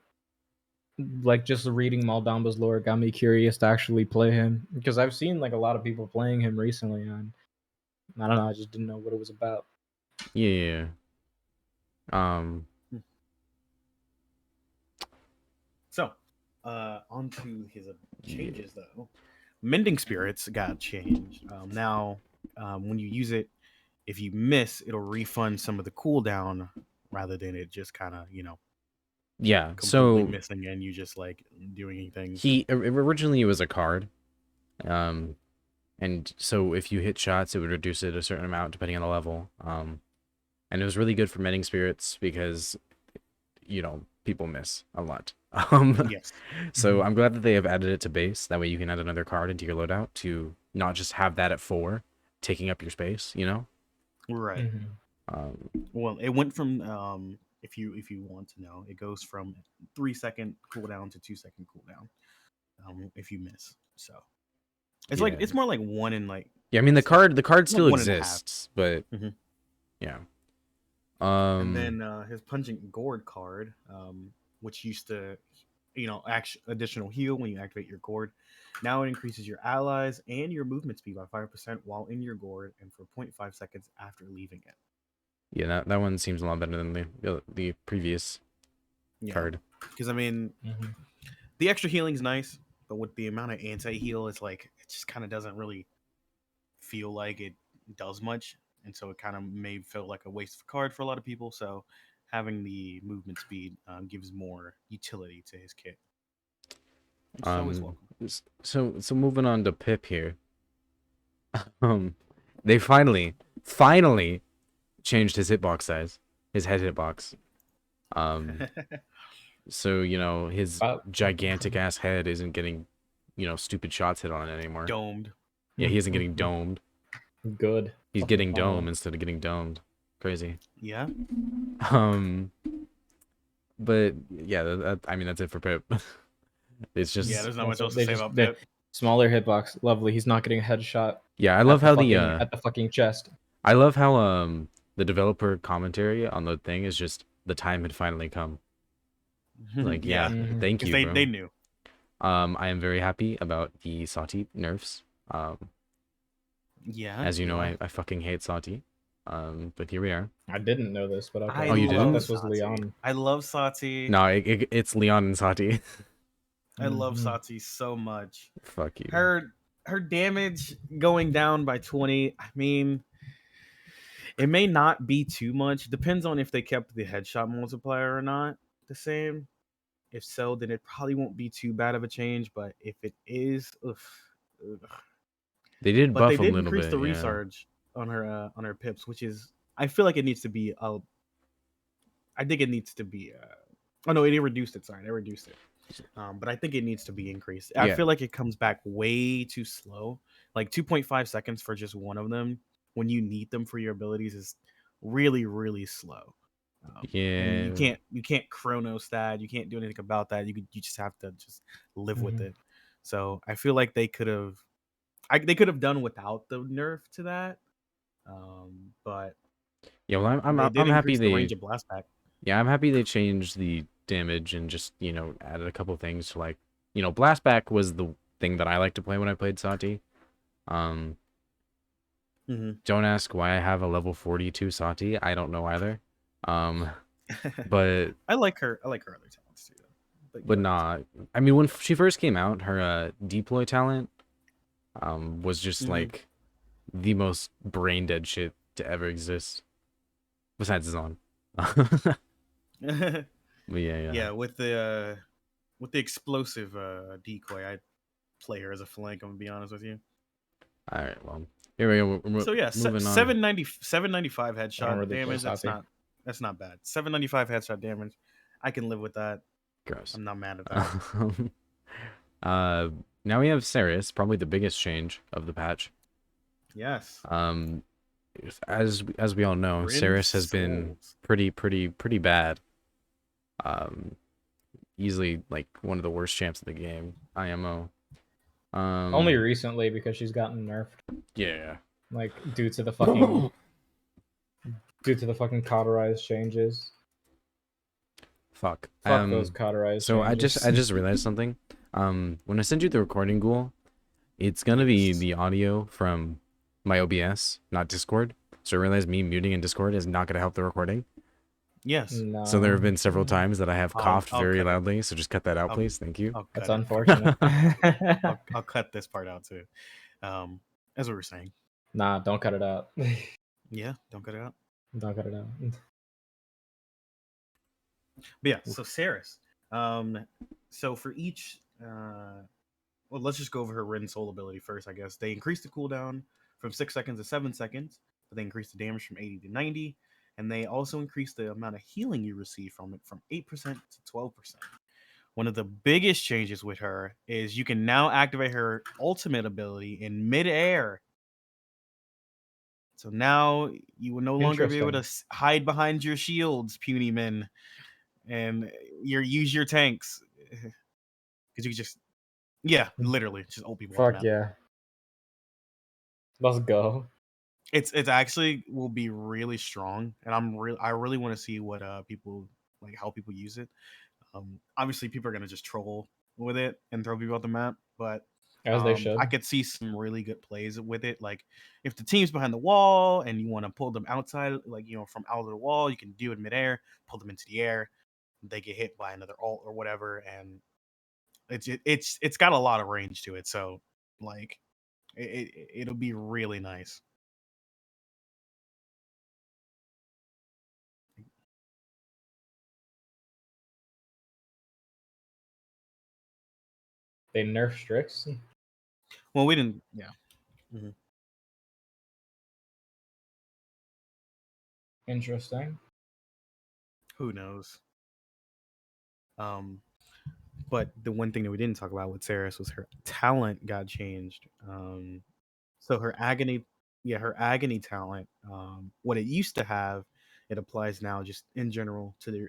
like just reading Maldamba's lore got me curious to actually play him, because I've seen like a lot of people playing him recently, and I don't know, I just didn't know what it was about. Yeah. Um. So, onto his changes though. Mending Spirits got changed. Now, when you use it, if you miss, it'll refund some of the cooldown rather than it just kind of Yeah. completely So missing and you just like doing anything. originally it was a card. And so if you hit shots, it would reduce it a certain amount depending on the level. And it was really good for mending spirits because people miss a lot. Yes, So I'm glad that they have added it to base. That way you can add another card into your loadout to not just have that at 4, taking up your space. right. Mhm. Well, it went from if you want to know, it goes from 3-second cooldown to 2-second cooldown. If you miss, so it's like Yeah. it's more like one in like Yeah, I mean the card still 1.5. exists, but Mhm. yeah. And then his Pungent Gourd card, which used to, additional heal when you activate your gourd. Now it increases your allies and your movement speed by 5% while in your gourd and for 0.5 seconds after leaving it. Yeah, that one seems a lot better than the previous card. Because I mean, Mhm. the extra healing's nice, but with the amount of anti-heal, it's like it just kind of doesn't really feel like it does much, and so it kind of may feel like a waste of a card for a lot of people. So having the movement speed gives more utility to his kit, which is always welcome. So moving on to Pip here. They finally changed his hitbox size, his head hitbox. So his Wow. gigantic ass head isn't getting, stupid shots hit on it anymore. Domed. Yeah, he isn't getting domed. Good. He's Fucking getting finally. dome instead of getting domed. Crazy. Yeah. But yeah, I mean that's it for Pip. It's just Yeah, there's not much Also, else to they say just about they, Pip. smaller hitbox. Lovely. He's not getting a headshot yeah. I love how at the fucking chest. I love how the developer commentary on the thing is just the time had finally come. Like yeah, Mhm. thank because you, bro. they knew. I am very happy about the Sati nerfs. Yeah. As you know, yeah. I fucking hate Sati. But here we are. I didn't know this, but okay. Oh, you I thought didn't? this was Sati. Leon. I love Sati. No, it's Leon and Sati. I love Mhm. Sati so much. Fuck you. Her damage going down by 20. I mean, it may not be too much. Depends on if they kept the headshot multiplier or not the same. If so, then it probably won't be too bad of a change. But if it is, ugh. They did But they buff a did little increase bit, the yeah. recharge on her pips, which is I feel like it needs to be I think it needs to be oh no, it reduced it. Sorry, they reduced it. But I think it needs to be increased. I Yeah. feel like it comes back way too slow. Like 2.5 seconds for just one of them when you need them for your abilities is really, really slow. And Yeah. you can't chronos that. You can't do anything about that. You just have to just live with Mhm. it. So I feel like they could have done without the nerf to that. But Yeah, well, they did I'm happy increase the they range of blast back. yeah, I'm happy they changed the damage and just, added a couple things to like, blast back was the thing that I like to play when I played Sati. Um, don't ask why I have a level 42 Sati. I don't know either. Um, but I like her. I like her other talents too. but nah, I mean when she first came out, her deploy talent was just like the most brain dead shit to ever exist besides Zon. But yeah. Yeah, with the explosive decoy, I play her as a flank. I'm gonna be honest with you. All right, well, here we go. We're So yeah, moving on. 795 I don't headshot really play damage. Sati. That's not bad. 795 headshot damage. I can live with that. Gross. I'm not mad at that. uh, now we have Ceres, probably the biggest change of the patch. Yes. As we all know, Rin Ceres has been Souls. pretty bad. Easily like one of the worst champs in the game. IMO. Only recently because she's gotten nerfed. Yeah. Like due to the fucking cauterized changes. Fuck. Fuck those cauterized So changes. I just realized something. When I send you the recording ghoul, it's gonna be the audio from my OBS, not Discord. So I realized me muting in Discord is not gonna help the recording. Yes. No. So there have been several times that I have coughed I'll very cut it. loudly. So just cut that out, I'll- please. Thank you. I'll That's cut it. unfortunate. I'll cut this part out too. As we were saying. Nah, don't cut it out. Yeah, don't cut it out. Don't cut it out. But yeah, so Ceres. So for each well, let's just go over her Rin Soul ability first, I guess. They increased the cooldown from 6 seconds to 7 seconds, but they increased the damage from 80 to 90, and they also increased the amount of healing you receive from it from 8% to 12%. One of the biggest changes with her is you can now activate her ultimate ability in midair. So now you will no longer be able to hide behind your shields, puny men, and use your tanks. Because you can just, yeah, literally just ult people. Fuck yeah. Let's go. It's actually will be really strong, and I really want to see what people like how people use it. Obviously, people are gonna just troll with it and throw people off the map, but As they should. I could see some really good plays with it. Like if the team's behind the wall and you want to pull them outside, like from out of the wall, you can do it midair, pull them into the air. They get hit by another ult or whatever, and it's got a lot of range to it. So like it'll be really nice. They nerf Strix. Well, we didn't. Yeah. Mm-hmm. Interesting. Who knows? But the one thing that we didn't talk about with Ceres was her talent got changed. So her agony, yeah, her agony talent. What it used to have, it applies now just in general to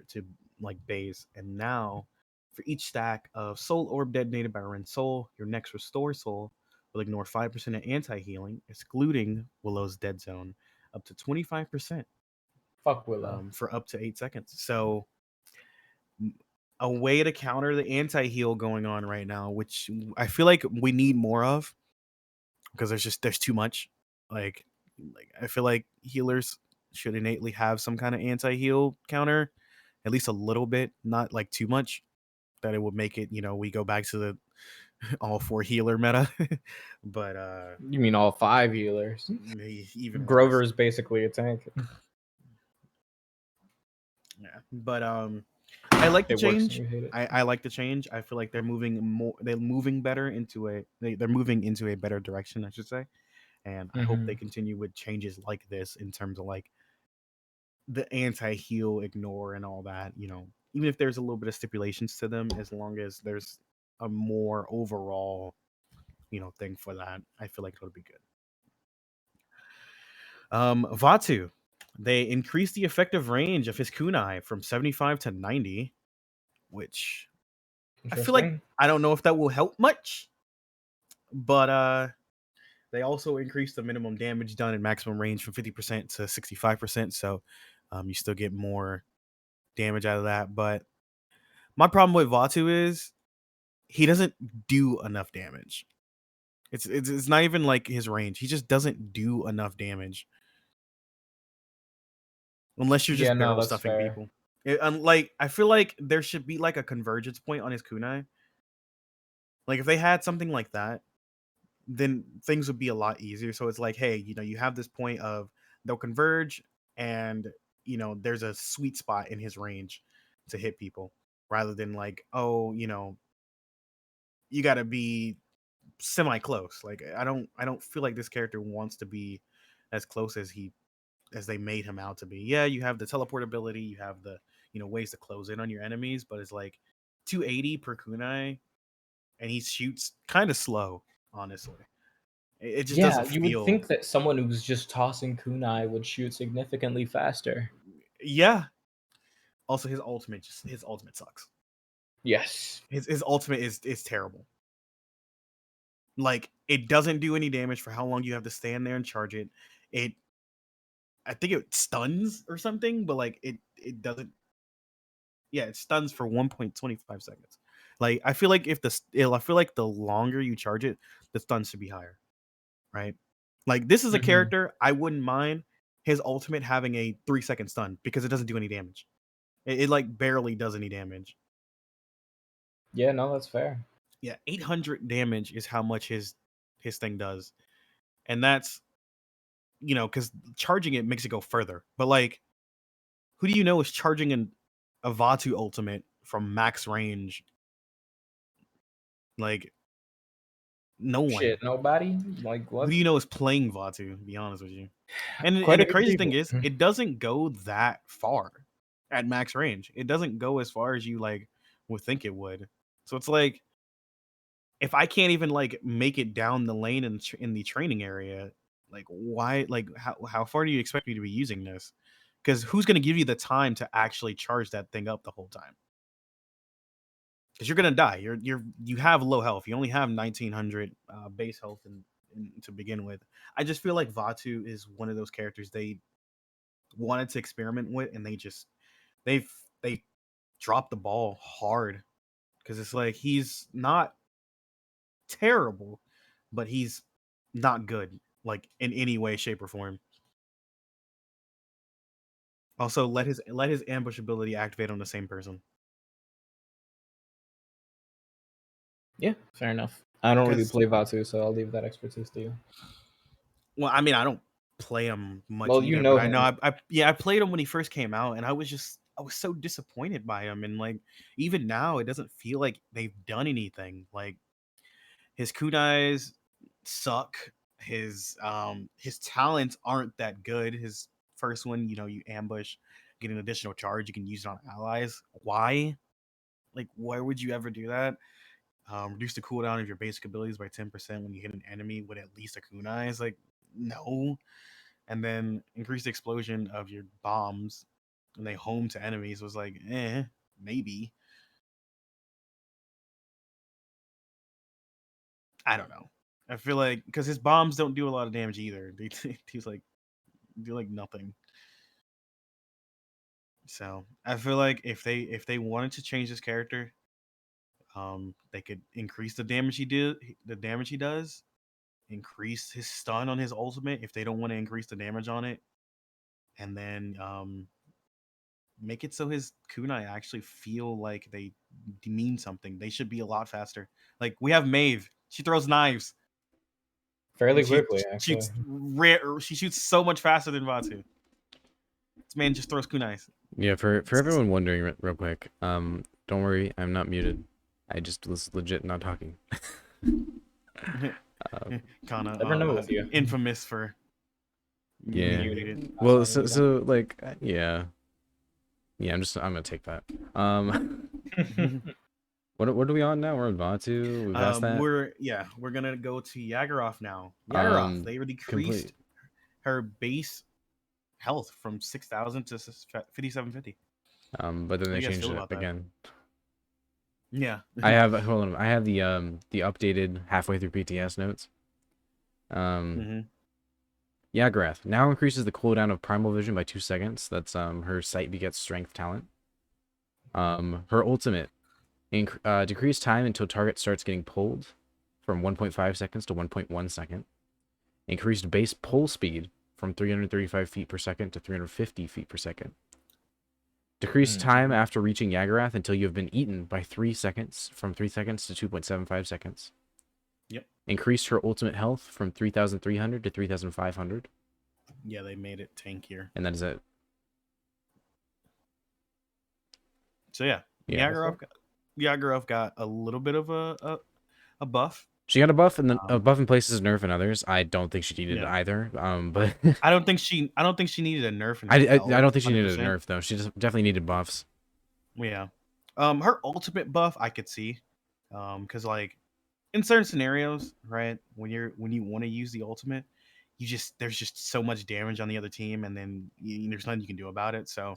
like base, and now for each stack of soul orb detonated by Ren Soul, your next restore soul will ignore 5% of anti healing, excluding Willow's dead zone, up to 25%. Fuck Willow. For up to 8 seconds. So a way to counter the anti-heal going on right now, which I feel like we need more of because there's too much. Like I feel like healers should innately have some kind of anti-heal counter, at least a little bit, not like too much, that it would make it, we go back to the all 4 healer meta. But You mean all 5 healers? even Grover worse. is basically a tank. Yeah. But I like the It works and change. you hate it. I like the change. I feel like they're moving better into they're moving into a better direction, I should say. And I hope they continue with changes like this in terms of like the anti-heal ignore and all that, even if there's a little bit of stipulations to them, as long as there's a more overall, thing for that, I feel like it'll be good. Vatu, they increased the effective range of his kunai from 75 to 90, which I feel like, Interesting. I don't know if that will help much, but they also increased the minimum damage done in maximum range from 50% to 65%, so you still get more damage out of that. But my problem with Vatu is he doesn't do enough damage. It's not even like his range. He just doesn't do enough damage unless you're Yeah, just no, barrel that's stuffing fair. people. Like I feel like there should be like a convergence point on his kunai. Like if they had something like that, then things would be a lot easier. So it's like, hey, you have this point of they'll converge, and there's a sweet spot in his range to hit people, rather than like, oh, you got to be semi close. Like I don't feel like this character wants to be as close as they made him out to be. Yeah, you have the teleportability, you have the ways to close in on your enemies, but it's like 280 per kunai, and he shoots kind of slow, honestly. It just Yeah, doesn't you would feel. think that someone who's just tossing kunai would shoot significantly faster. Yeah. Also, his ultimate sucks. Yes. His ultimate is terrible. Like it doesn't do any damage for how long you have to stand there and charge it. It I think it stuns or something, but like it doesn't. Yeah, it stuns for 1.25 seconds. Like I feel like I feel like the longer you charge it, the stun should be higher, right? Like this is a Hmm. character I wouldn't mind his ultimate having a 3-second stun because it doesn't do any damage. It like barely does any damage. Yeah, no, that's fair. Yeah, 800 damage is how much his thing does, and that's because charging it makes it go further. But like, who do you know is charging a Vatu ultimate from max range? Like, no one. Shit, nobody? Like, Who what? do you know is playing Vatu? To be honest with you, and Quite the a few crazy thing people. is, it doesn't go that far at max range. It doesn't go as far as you like would think it would. So it's like, if I can't even like make it down the lane in the training area, like why? Like how far do you expect me to be using this? Because who's going to give you the time to actually charge that thing up the whole time? Because you're gonna die. You have low health. You only have 1900 base health to begin with. I just feel like Vatu is one of those characters they wanted to experiment with, and they've they dropped the ball hard, because it's like he's not terrible, but he's not good, like in any way, shape, or form. Also, let his ambush ability activate on the same person. Yeah, fair enough. I don't really Because, play Vatu, so I'll leave that expertise to you. well, I mean, I don't play him much Well, you either, but know I know him. I played him when he first came out, and I was so disappointed by him, and like even now, it doesn't feel like they've done anything. Like his kunais suck. His talents aren't that good. His first one, you ambush, get an additional charge, you can use it on allies. Why? Like, why would you ever do that? Reduce the cooldown of your basic abilities by 10% when you hit an enemy with at least a kunai. It's like, no. And then increase the explosion of your bombs when they home to enemies was like, maybe. I don't know. I feel like because his bombs don't do a lot of damage either. He's like do like nothing. So I feel like if they wanted to change this character, they could increase the damage he does, increase his stun on his ultimate if they don't want to increase the damage on it. and then make it so his kunai actually feel like they mean something. They should be a lot faster. Like we have Maeve, she throws knives. Fairly And she quickly, actually. shoots rare. She shoots so much faster than Vatu. This man just throws kunais. Yeah, for everyone wondering, real quick, don't worry, I'm not muted. I just was legit not talking. Kana, Never know with you. infamous for Yeah. being muted. Well, so like, yeah, I'm gonna take that. What are we on now? We're on Vatu. We've asked that. We're gonna go to Yagoroth now. Yagoroth, they decreased Complete. her base health from 6,000 to 5,750. But then How they do you guys changed feel it about up that? again. Yeah. I have hold on. I have the updated halfway through PTS notes. Yagrath now increases the cooldown of Primal Vision by 2 seconds. That's her sight begets strength talent. Her ultimate decrease time until target starts getting pulled from 1.5 seconds to 1.1 second. Increased base pull speed from 335 feet per second to 350 feet per second. Decreased time after reaching Yagarath until you have been eaten by 3 seconds, from 3 seconds to 2.75 seconds. Yep. Increased her ultimate health from 3,300 to 3,500. Yeah, they made it tankier. And that is it. So yeah, Yagoroth got a little bit of a buff. She got a buff, and then a buff in places, nerf in others. I don't think she needed either. But I don't think she needed a nerf. I don't think she needed a nerf though. She just definitely needed buffs. Yeah. Her ultimate buff I could see, because like in certain scenarios, right, when you want to use the ultimate, there's just so much damage on the other team, and then there's nothing you can do about it. So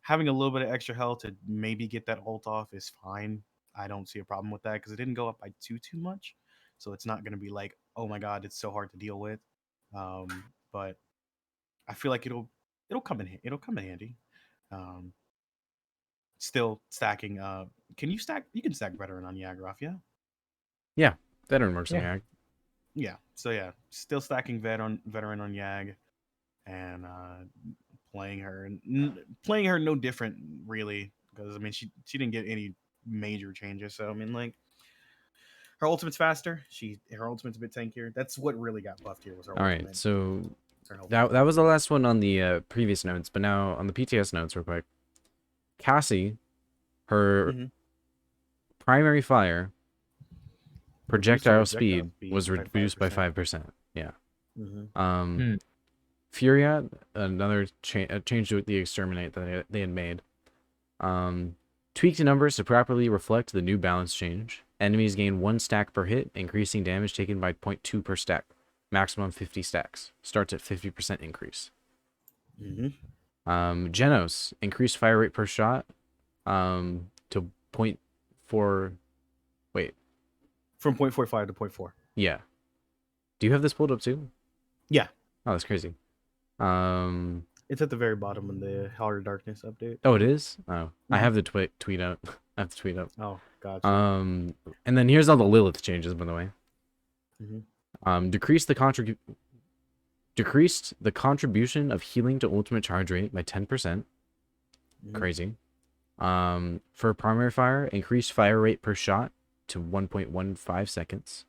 having a little bit of extra health to maybe get that ult off is fine. I don't see a problem with that because it didn't go up by too much, so it's not going to be like, oh my god, it's so hard to deal with. But I feel like it'll come in handy. Still stacking. Can you stack? You can stack veteran on Yagoroth, yeah. Yeah, veteran works on Yag. Yeah. So yeah, still stacking veteran on Yag, and playing her no different really, because I mean she didn't get any major changes. So I mean, like, her ultimate's faster. Her ultimate's a bit tankier. That's what really got buffed here was her ultimate. All right, so that was the last one on the previous notes, but now on the PTS notes real quick. Cassie, her primary fire projectile speed was reduced by 5%. Yeah. Furiat, another change to the exterminate that they had made. Tweaked numbers to properly reflect the new balance change. Enemies gain 1 stack per hit, increasing damage taken by 0.2 per stack. Maximum 50 stacks. Starts at 50% increase. Genos, increased fire rate per shot to 0.4. Wait. From 0.45 to 0.4. Yeah. Do you have this pulled up too? Yeah. Oh, that's crazy. It's at the very bottom in the Heart of Darkness update. Oh, it is? Oh. I have the tweet out. I have the tweet up. Oh, gotcha. And then here's all the Lilith changes, by the way. Decreased the contribution of healing to ultimate charge rate by 10%. Crazy. For primary fire, increased fire rate per shot to 1.15 seconds.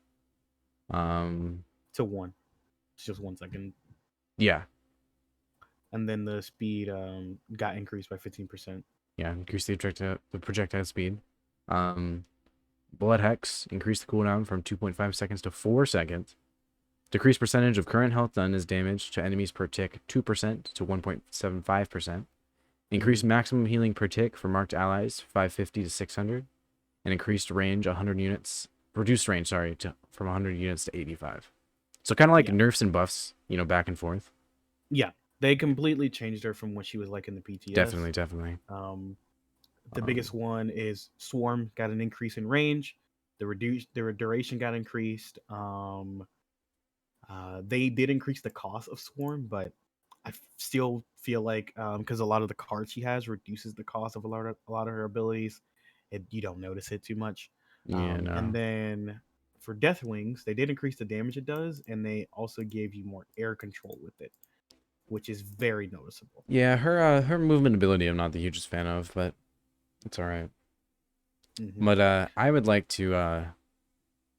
To 1. It's just 1 second. Yeah. And then the speed got increased by 15%. Yeah, increased the projectile speed. Blood Hex increased the cooldown from 2.5 seconds to 4 seconds. Decreased percentage of current health done as damage to enemies per tick 2% to 1.75%. Increased maximum healing per tick for marked allies 550 to 600. And increased range 100 units. Reduced range, sorry, from 100 units to 85. So kind of like nerfs and buffs, back and forth. Yeah, they completely changed her from what she was like in the PTS. Definitely. The biggest one is Swarm got an increase in range. The duration got increased. They did increase the cost of Swarm, but I still feel like because a lot of the cards she has reduces the cost of a lot of her abilities, you don't notice it too much. Yeah, no. And then for Death Wings, they did increase the damage it does, and they also gave you more air control with it, which is very noticeable. Yeah, her movement ability I'm not the hugest fan of, but it's all right. Mhm. But I would like to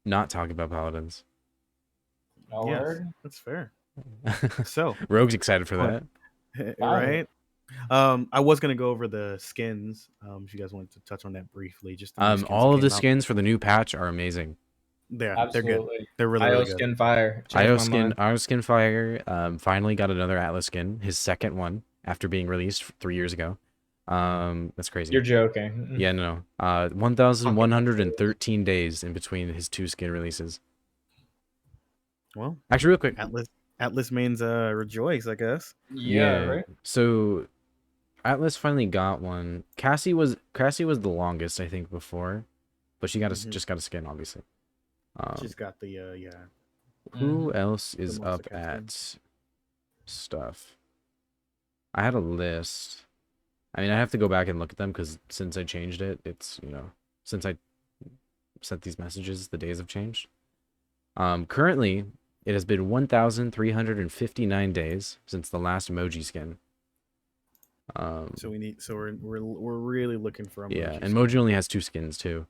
not talk about paladins. No Yes, word. that's fair. So, Rogue's excited for what- that. right? I was gonna go over the skins. If you guys wanted to touch on that briefly, just the new skins that All of the came out. skins for the new patch are amazing. Yeah, they're good. Absolutely. They're really, IO really good. skin fire. Changed my mind. IO skin fire finally got another Atlas skin, his second one after being released 3 years ago. That's crazy. You're joking. Yeah, no. 1,113 days in between his two skin releases. Well, Actually, real quick. Atlas means rejoice, I guess. Yeah, right. So Atlas finally got one. Cassie was the longest, I think, before, but she got Mhm. just got a skin, obviously. She's got the yeah. Who else is most up that got at stuff? I had a list. I mean, I have to go back and look at them because since I changed it, it's, since I sent these messages, the days have changed. Currently, it has been 1,359 days since the last emoji skin. So we're really looking for emoji. Yeah, and emoji only has 2 skins too.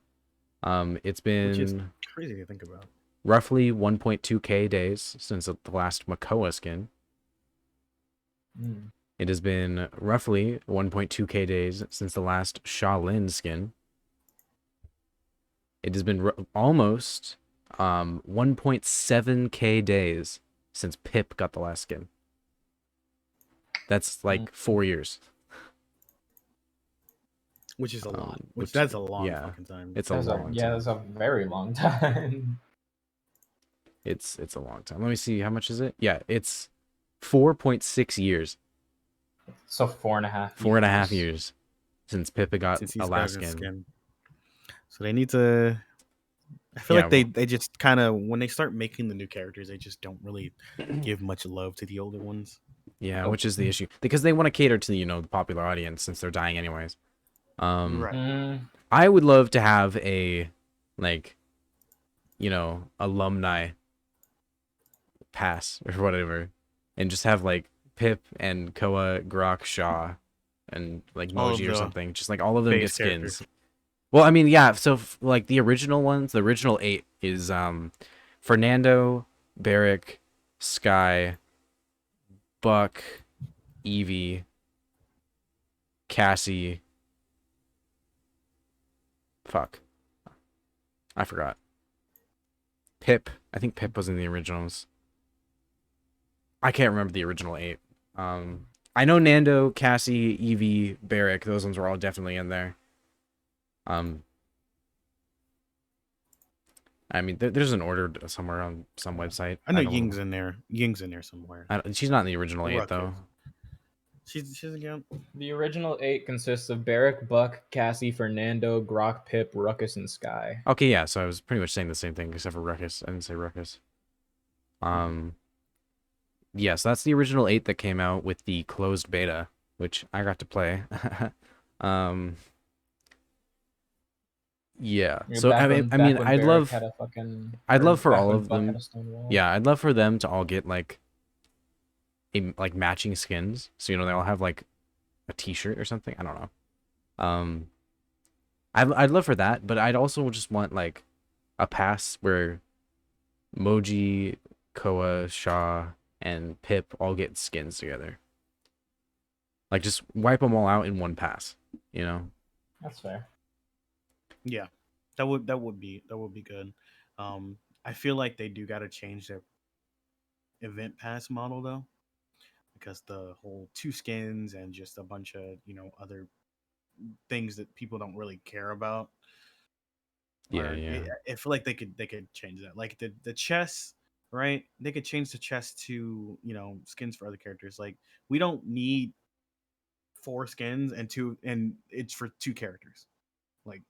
It's which is been crazy to think about. roughly 1.2k days since the last Makoa skin. Mm. It has been roughly 1.2k days since the last Shaolin skin. It has been almost 1.7k days since Pip got the last skin. That's like 4 years. Which is a lot. which- That's a long yeah, fucking time. It's a long time. That's a very long time. It's a long time. Let me see, how much is it? Yeah, it's 4.6 years. So 4.5. 4.5 years since Pippa got Since a he's last got his skin. So they need to. I feel Yeah, like they just kind of, when they start making the new characters, they just don't really give much love to the older ones. Yeah, Nope. which is the issue because they want to cater to the popular audience since they're dying anyways. Right. I would love to have a alumni pass or whatever, and just have like Pip and Koa, Grok, Shaw, and like All of Moji or the something. Just like all of them get base skins. characters. Well, I mean, yeah. So like the original ones, the original 8 is Fernando, Barrick, Sky, Buck, Evie, Cassie. Fuck. I forgot. Pip. I think Pip was in the originals. I can't remember the original 8. I know Nando, Cassie, Evie, Barrick. Those ones were all definitely in there. I mean, there's an order somewhere on some website. I know don't Ying's in there. Ying's in there somewhere. She's not in the original 8 Ruckus. though. She doesn't count. The original 8 consists of Barrick, Buck, Cassie, Fernando, Grok, Pip, Ruckus, and Sky. Okay, yeah. So I was pretty much saying the same thing except for Ruckus. I didn't say Ruckus. Yes, that's the original 8 that came out with the closed beta, which I got to play. Yeah. So I mean, I'd love for all of them. Yeah, I'd love for them to all get like matching skins. So they all have like a t-shirt or something. I don't know. I'd love for that, but I'd also just want like a pass where Moji, Koa, Shaw, and Pip all get skins together. Like just wipe them all out in one pass, That's fair. Yeah, that would be good. I feel like they do got to change their event pass model though, because the whole 2 skins and just a bunch of other things that people don't really care about. Yeah. I feel like they could change that. Like the chess, right? They could change the chess to skins for other characters. Like we don't need 4 skins and it's for 2 characters. Like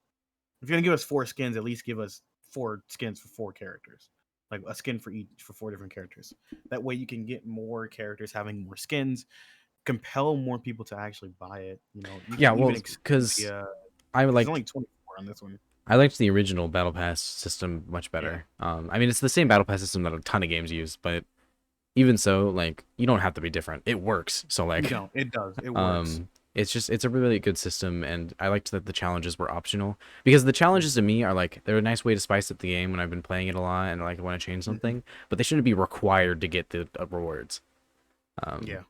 if you're gonna give us 4 skins, at least give us 4 skins for 4 characters. Like a skin for each for 4 different characters. That way you can get more characters having more skins, compel more people to actually buy it. Yeah, well, because I would like only 24 on this one. I liked the original battle pass system much better. I mean, it's the same battle pass system that a ton of games use, but even so, like you don't have to be different. It works. So You like, don't. It does. It works. it's a really good system, and I liked that the challenges were optional because the challenges to me are like they're a nice way to spice up the game when I've been playing it a lot and like I want to change something, but they shouldn't be required to get the rewards. Yeah,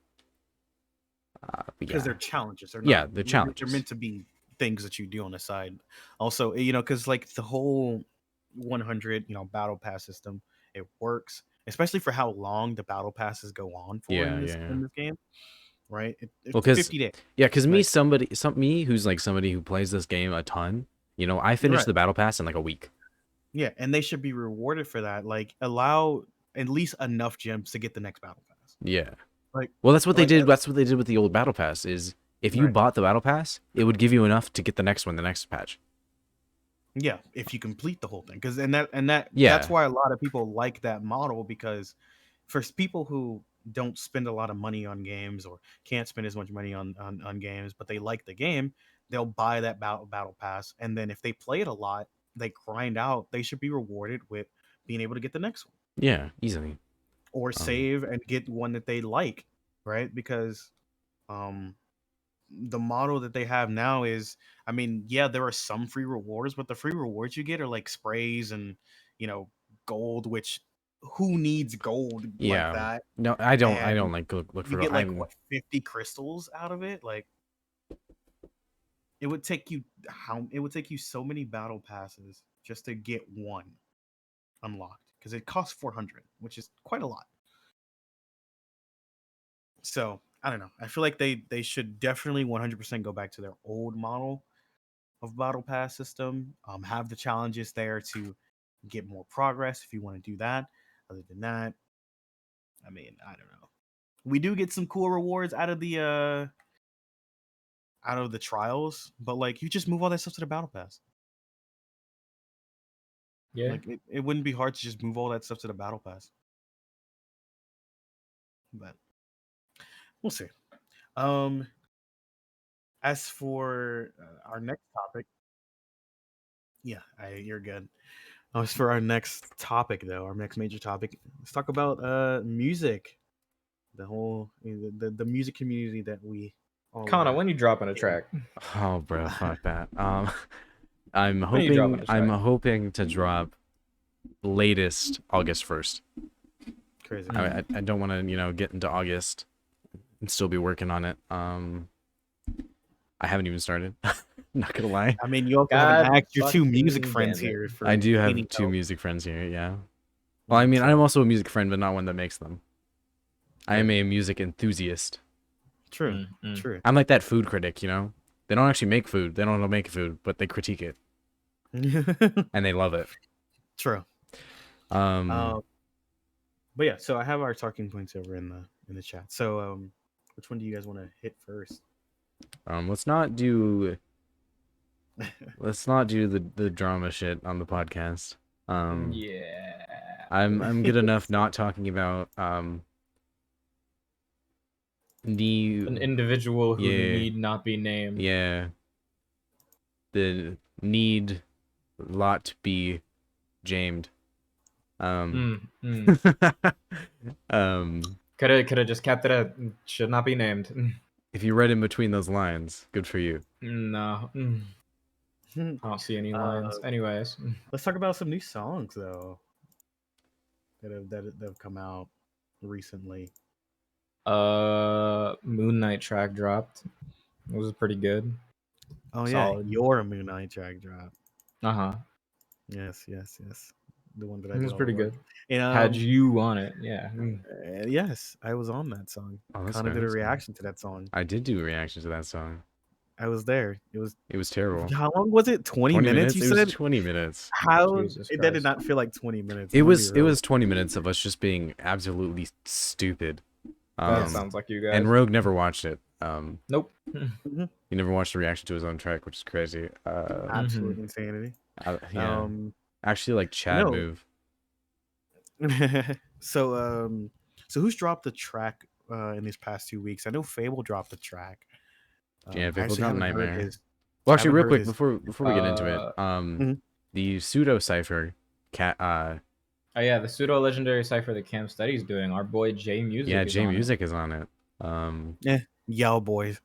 But because yeah, they're challenges. They're yeah, not. the They're challenges. meant to be things that you do on the side. Also, because like the whole 100, battle pass system, it works, especially for how long the battle passes go on for Yeah, in this yeah, yeah. in this game. Right? Well, cause 50 days. yeah, cause me, Right. me who's like somebody who plays this game a ton. I finished Right. the battle pass in like a week. Yeah, and they should be rewarded for that. Like allow at least enough gems to get the next battle pass. Yeah. Like Well, that's what they like did. That's what they did with the old battle pass. Is if you right. bought the battle pass, it would give you enough to get the next one, the next patch. Yeah, if you complete the whole thing, because that's Yeah. why a lot of people like that model, because for people who don't spend a lot of money on games or can't spend as much money on games, but they like the game, they'll buy that battle pass, and then if they play it a lot, they grind out, they should be rewarded with being able to get the next one Yeah. Easily. or Um. save and get one that they like, right? Because um the model that they have now is, I mean, yeah, there are some free rewards, but the free rewards you get are like sprays and you know gold, which who needs gold like Yeah. that? No, I don't. I And don't like look you for. get like I'm. what 50 crystals out of it. Like it would take you so many battle passes just to get one unlocked because it costs 400, which is quite a lot. So I don't know. I feel like they should definitely 100% go back to their old model of battle pass system. Have the challenges there to get more progress if you want to do that. Other than that, I mean, I don't know. We do get some cool rewards out of the trials, but like you just move all that stuff to the battle pass. Yeah. Like it wouldn't be hard to just move all that stuff to the battle pass. But we'll see. Um, as for our next topic, yeah, you're good. As for our next topic, though, our next major topic, let's talk about music. The whole the music community that we all Connor, are when you dropping a in. track? Oh, bro, fuck that. When you dropping a I'm track? hoping to drop latest August 1st. Crazy. I don't want to get into August and still be working on it. I haven't even started. Not gonna lie. I mean, you also God haven't asked your two music fucking friends damn it. here for I do any have two help. music friends here. Yeah. Well, I mean, I'm So, also a music friend, but not one that makes them. I am a music enthusiast. true, true. I'm like that food critic. They don't actually make food. They don't make food, but they critique it and they love it. True. Um, But yeah, so I have our talking points over in the chat. So which one do you guys want to hit first? let's not do the drama shit on the podcast. Yeah. I'm good enough not talking about An individual who yeah, need not be named. yeah, the need lot be jamed. Um, Could have just kept it at should not be named. if you read in between those lines, good for you. No. I don't see any lines. Anyways. Let's talk about some new songs though that have come out recently. Moon Knight track dropped. It was pretty good. Oh Solid. yeah, your Moon Knight track drop. Uh-huh. Yes. The one that I It did was all pretty the work. good. And Had you on it. Yeah. yes, I was on that song. Oh, that's Kind of fair, did a that's fair. reaction to that song. I did do a reaction to that song. I was there. It was terrible. how long was it? 20 minutes? You It said was 20 minutes. how Jesus that did Christ. not feel like 20 minutes. It I'm gonna be was real. 20 minutes of us just being absolutely stupid. That sounds like you guys. And Rogue never watched it. Nope. He never watched the reaction to his own track, which is crazy. Absolute insanity. Yeah. Actually, like Chad no. move. So who's dropped the track in these past 2 weeks? I know Fable dropped the track. Yeah, I Fable actually dropped haven't heard Nightmare. his. Well, actually, haven't real heard quick his- before we get into it, Mhm. the pseudo cipher cat Oh yeah, the pseudo legendary cipher that Cam Steady's doing. Our boy J Music. Yeah, is J on it. Music is on it. Yo, boys.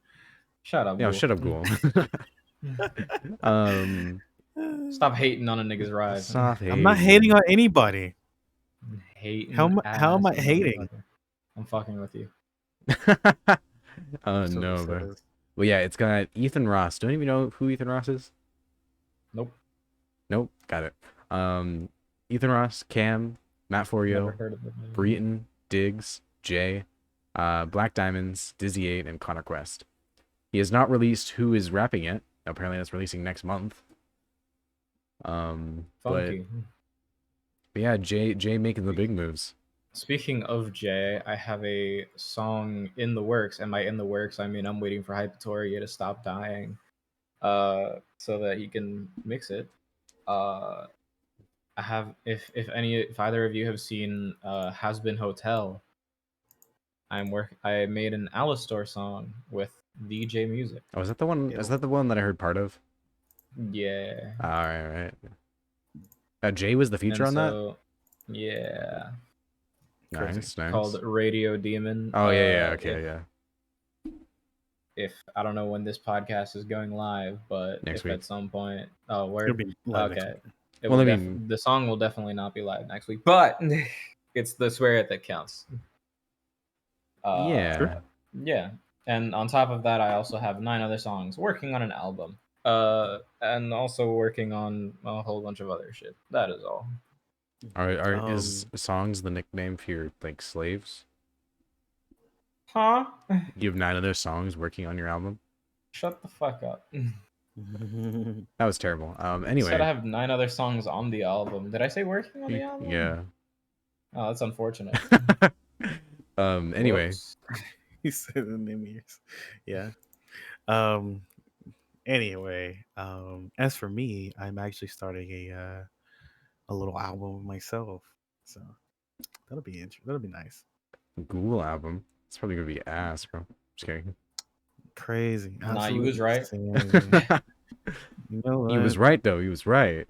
Shut up, Yeah, Ghoul. shut up, Ghoul. Stop hating on a nigga's ride. Stop I'm not hating on anybody. Hating. How am I ass hating? motherfucker. I'm fucking with you. Oh So no, this bro. is- Well, yeah, it's got Ethan Ross. Don't even know who Ethan Ross is. Nope. Nope, got it. Ethan Ross, Cam, Matt Never Forio, heard of it. Breton, Diggs, Jay, Black Diamonds, Dizzy 8, and Connor Quest. He has not released who is rapping yet. Apparently, that's releasing next month. But Funky. yeah, Jay making the big moves. Speaking of Jay, I have a song in the works. And by in the works, I mean I'm waiting for Hypatoria to stop dying, so that he can mix it. I have, if either of you have seen Has Been Hotel, I made an Alistor song with the J Music. Oh, is that the one? Is Ew. that the one that I heard part of? Yeah. All right. Jay was the feature on that. Yeah, Crazy. Nice, nice. called Radio Demon. Oh yeah, If, okay, yeah. if I don't know when this podcast is going live, but Next if week. at some point, It'll where be live next okay, week. it Well, will I mean- the song will definitely not be live next week, but it's the swear it that counts. Yeah. Yeah, and on top of that, I also have 9 other songs working on an album, and also working on a whole bunch of other shit. That is all. Is songs the nickname for your like slaves? Huh? You have 9 other songs working on your album. Shut the fuck up. That was terrible. I said I Anyway. have 9 other songs on the album. Did I say working on the album? Yeah. Oh, that's unfortunate. Anyway. Whoops. He said the name years. Yeah. Anyway, as for me, I'm actually starting a little album myself. So that'll be interesting. That'll be nice. Google album. It's probably gonna be ass, bro. Just kidding. Crazy. Nah, you was right. insanity. You know what? He was right though. He was right.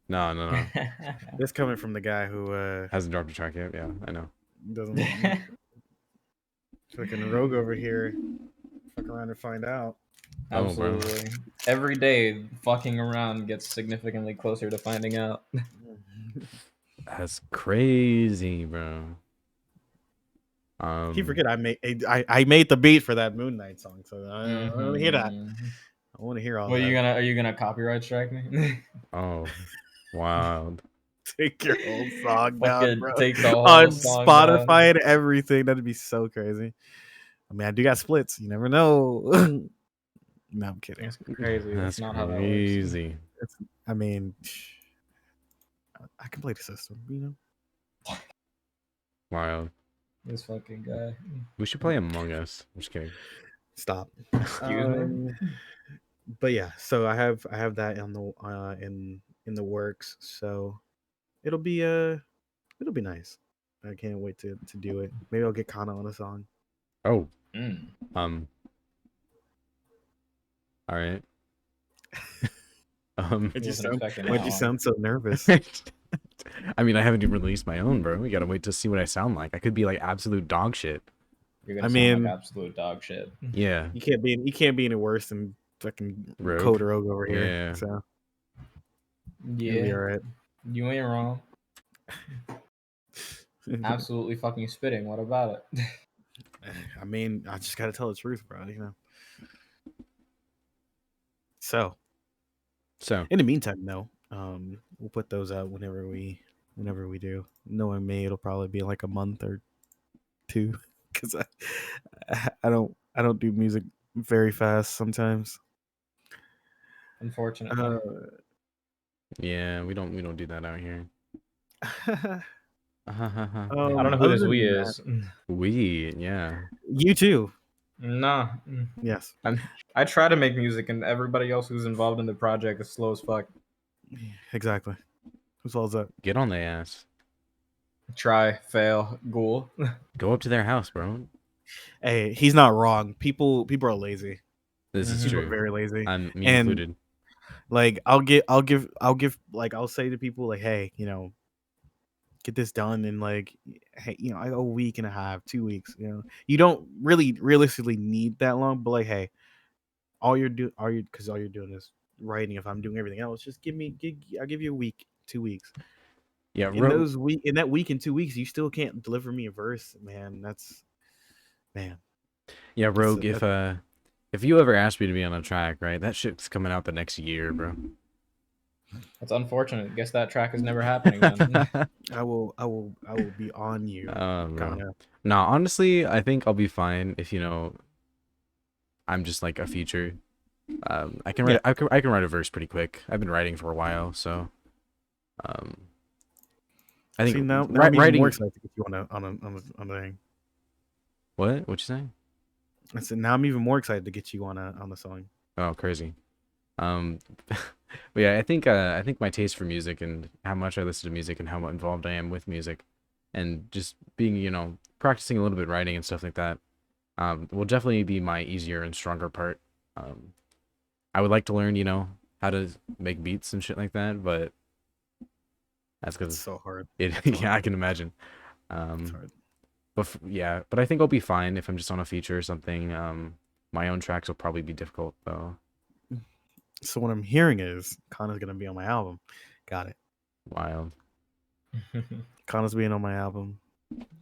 No. This coming from the guy who Hasn't dropped a track yet. Yeah, I know. doesn't fucking rogue over here. Fuck around and find out. Oh, bro. Absolutely. Every day, fucking around gets significantly closer to finding out. That's crazy, bro. Keep forget I made the beat for that Moon Knight song, so I want to hear that. Mhm. I want to hear all Well, that. are you gonna copyright strike me? Oh, wild. Take your whole song Fucking down, bro. take the whole On song Spotify and everything. That'd be so crazy. I mean, I do got splits. You never know. No, I'm kidding. It's crazy. That's That's not how that works. crazy. I mean, I can play the system, you know. Wild. This fucking guy. We should play Among Us. I'm just kidding. Stop. Excuse me? But yeah, so I have that on the in the works. So it'll be nice. I can't wait to do it. Maybe I'll get Kana on a song. Oh, Mm. all right. Why'd you Wasn't expecting that why'd you one. sound so nervous? I mean, I haven't even released my own, bro. We gotta wait to see what I sound like. I could be like absolute dog shit. You're gonna I sound mean- like absolute dog shit. Yeah. You can't be any worse than fucking Rogue. Code Rogue over here. Yeah. So you'll be Yeah, all right. you ain't wrong. Absolutely fucking spitting. What about it? I mean, I just gotta tell the truth, bro. You know. So So in the meantime, though, we'll put those out whenever we do. Knowing me, it'll probably be like a month or two because I don't do music very fast sometimes. Unfortunately. yeah, we don't do that out here. I don't know who other this than we that- is. We, yeah. You too. Nah. Yes. I try to make music, and everybody else who's involved in the project is slow as fuck. Exactly. Who's all that? Get on the ass. Try, fail, ghoul. Go up to their house, bro. Hey, he's not wrong. People are lazy. This is Mhm. People are true. very lazy. Me And- included. Like I'll give like I'll say to people like, hey, you know, get this done in like, hey, a week and a half, 2 weeks. You don't really realistically need that long, but like, hey, all you're doing is writing. If I'm doing everything else, just I'll give you a week, 2 weeks. Yeah, In that week and 2 weeks, you still can't deliver me a verse, man. Man. Yeah, Rogue. That's If you ever asked me to be on a track, right, that shit's coming out the next year, bro. That's unfortunate. Guess that track is never happening then. I will be on you. No, honestly, I think I'll be fine if I'm just like a feature. I can write I can write a verse pretty quick. I've been writing for a while, so I think now I'm even more excited to get you on a thing. What you saying? I said now I'm even more excited to get you on the song. Oh, crazy. But yeah, I think my taste for music and how much I listen to music and how involved I am with music, and just being practicing a little bit writing and stuff like that, will definitely be my easier and stronger part. I would like to learn how to make beats and shit like that, but that's because it's so hard. Yeah, I can imagine. It's hard. But I think I'll be fine if I'm just on a feature or something. My own tracks will probably be difficult though. So what I'm hearing is Kana's gonna be on my album. Got it. Wild. Kana's being on my album.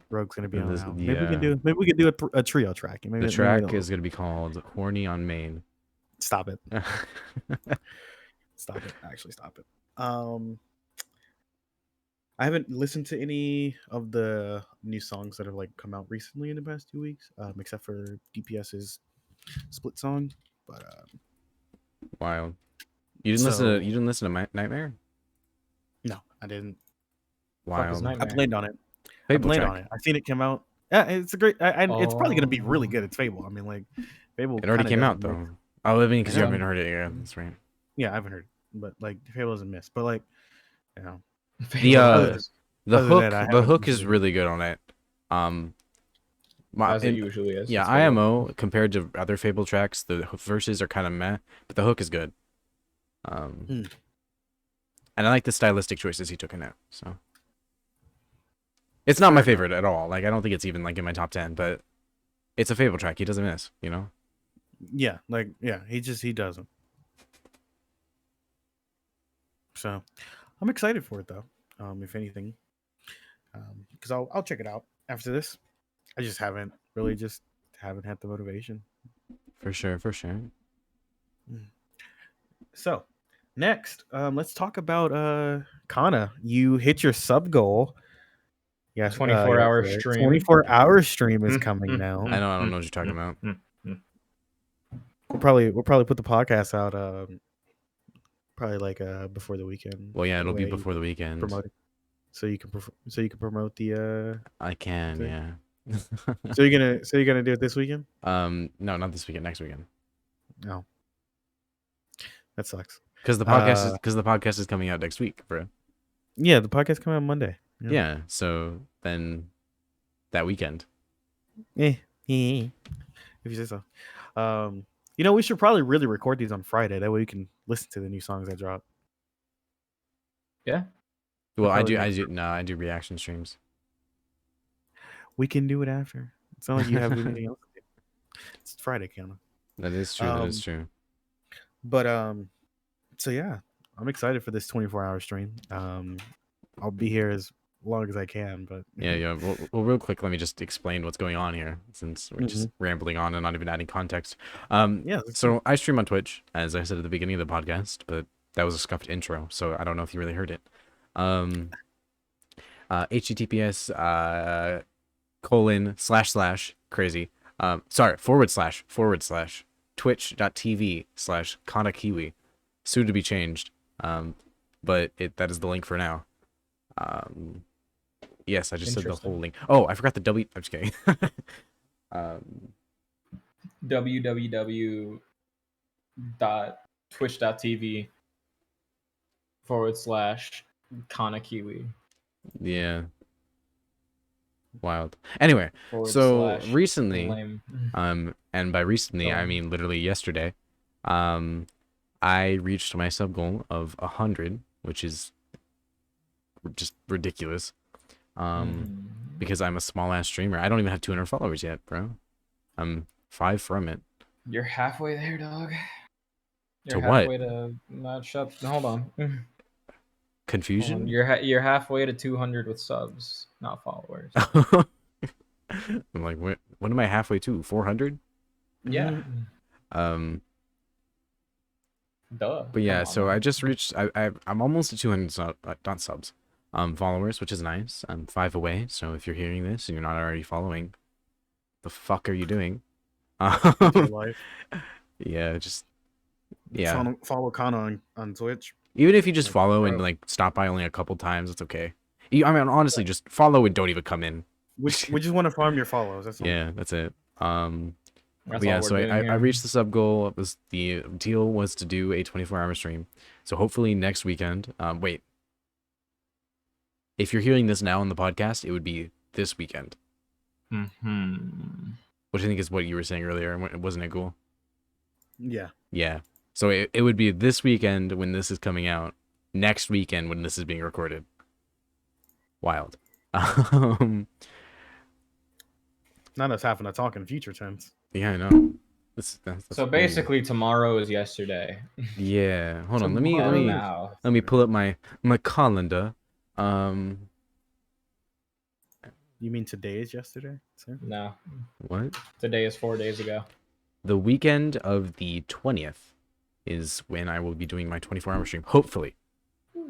Rogue's gonna be on my album. Yeah. Maybe we could do a trio track. The track is gonna be called "Horny on Main." Stop it. Stop it. Actually, stop it. I haven't listened to any of the new songs that have like come out recently in the past 2 weeks, except for DPS's Split song. But wild. You didn't listen to Nightmare? No, I didn't. Wild. I played on it. Fable I played track. on it. I seen it come out. Yeah, it's a great. It's probably gonna be really good. It's Fable. I mean, like Fable. It already came out though. Oh, I mean, because you haven't heard it. Yeah, that's right. Yeah, I haven't heard it, but like Fable doesn't miss. But like, the hook is really good on it. As it usually is. Yeah, IMO compared to other Fable tracks, the verses are kind of meh, but the hook is good. And I like the stylistic choices he took in it. So it's not my favorite at all. Like I don't think it's even like in my top 10, but it's a Fable track. He doesn't miss, Yeah, he doesn't. So I'm excited for it though. If anything, because I'll check it out after this. I just haven't had the motivation. For sure. So next, let's talk about Kana. You hit your sub goal. Yeah, 24-hour stream. 24-hour stream is coming now. I don't know what you're talking about. We'll probably put the podcast out probably like before the weekend. Well, yeah, it'll be before the weekend. Promote it. So you can promote the I can, thing. yeah. So you're gonna do it this weekend? No, not this weekend, next weekend. No. That sucks. Because the podcast is coming out next week, bro. Yeah, the podcast coming out Monday. Yeah, so then that weekend. If you say so. We should probably really record these on Friday. That way we can listen to the new songs that drop. Yeah. Well, I do reaction streams. We can do it after. It's not like you have anything else to do. It's Friday, Kiana. That is true. That is true. But so yeah, I'm excited for this 24-hour stream. I'll be here as long as I can, but yeah. Well, real quick, let me just explain what's going on here, since we're just rambling on and not even adding context. So I stream on Twitch, as I said at the beginning of the podcast, but that was a scuffed intro, so I don't know if you really heard it. HTTPS // //twitch.tv/kanakiwi, soon to be changed, but that is the link for now. Yes, I just said the whole link. Oh, I forgot the I'm just kidding. www.twitch.tv/kanakiwi. Yeah. Wild. Anyway, so recently, and by recently I mean literally yesterday, I reached my sub goal of 100, which is just ridiculous. because I'm a small ass streamer. I don't even have 200 followers yet, bro. I'm 5 from it. You're halfway there, dog. You're To what? halfway to not shut. Hold on. Confusion? You're halfway to 200 with subs, not followers. I'm like, what am I halfway to? 400? Yeah. Duh. But yeah, Come on, so man. I just reached. I'm almost at 200 not subs, followers, which is nice. I'm 5 away. So if you're hearing this and you're not already following, the fuck are you doing? That's your life. Yeah, just yeah. Follow Kana on Twitch. Even if you just Like, follow bro. and like stop by only a couple times, it's okay. I mean, honestly, just follow and don't even come in. We just want to farm your follows. That's all. Yeah, that's it. That's But yeah, all so we're doing I here. reached the sub goal. It was the deal was to do a 24-hour stream. So hopefully next weekend. Wait. If you're hearing this now on the podcast, it would be this weekend. Which I think is what you were saying earlier. Wasn't it cool? Yeah. Yeah. So it would be this weekend when this is coming out. Next weekend when this is being recorded. Wild. Not us having to talk in future tense. Yeah, I know. That's So cool. basically, tomorrow is yesterday. Yeah. Hold on. Tomorrow Let now. me pull up my calendar. You mean today is yesterday, sir? No, What? today is 4 days ago. The weekend of the 20th is when I will be doing my 24-hour stream. Hopefully.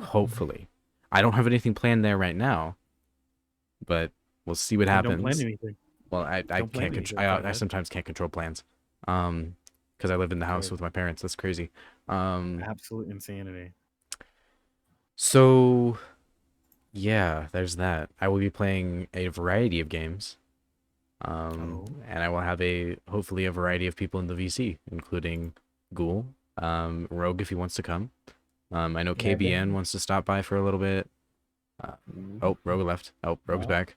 Hopefully. I don't have anything planned there right now, but we'll see what happens. Don't plan anything. Well, I Don't plan can't anything, I man. sometimes can't control plans. Because I live in the house Right. with my parents. That's crazy. Absolute insanity. So yeah, there's that. I will be playing a variety of games. And I will have hopefully a variety of people in the VC, including Ghoul, Rogue if he wants to come. I know Maybe. KBN wants to stop by for a little bit. Oh, Rogue left. Oh, Rogue's No. back.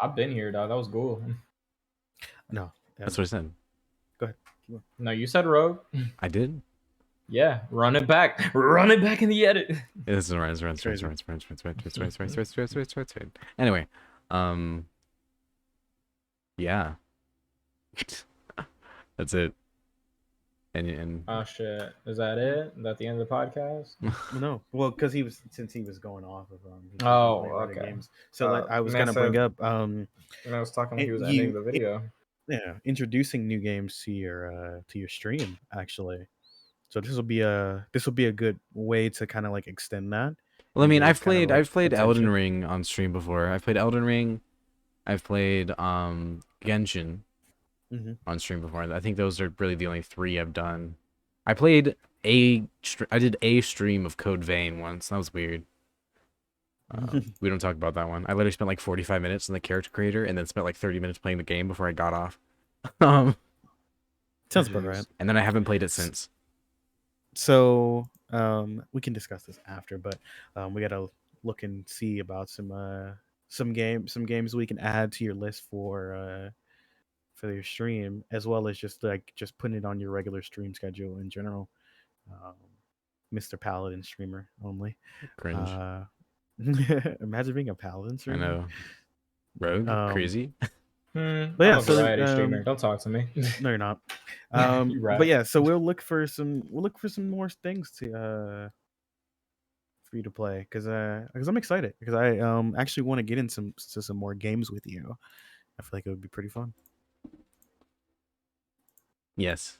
I've been here, dog. That was cool. No. That's what I said. Go ahead. No, you said Rogue. I did. Yeah, run it back. Run it back in the edit. This is right. Anyway, yeah, that's it. And Oh shit! Is that it? Is that the end of the podcast? No. Well, because since he was going off of he was Oh, playing other okay. games. So I was gonna Nessa- bring up When I was talking, he was you- ending the video. introducing new games to your stream actually. So this will be a good way to kind of like extend that. well, I mean, Engage I've kinda, played like, Elden attention. Ring on stream before. I've played Elden Ring. I've played Genshin on stream before. I think those are really the only 3 I've done. I did a stream of Code Vein once. That was weird. We don't talk about that one. I literally spent like 45 minutes in the character creator and then spent like 30 minutes playing the game before I got off. Sounds about right. And then I haven't played it since. So we can discuss this after, but we gotta look and see about some games we can add to your list for your stream, as well as just putting it on your regular stream schedule in general. Mr. Paladin streamer only. Cringe. Imagine being a Paladin I streamer. know. Rogue? Crazy? But yeah, I'm a so variety streamer. Don't talk to me. no, you're not. You right. But yeah, so we'll look for some more things to for you to play because I'm excited because I actually want to get into some more games with you. I feel like it would be pretty fun. Yes.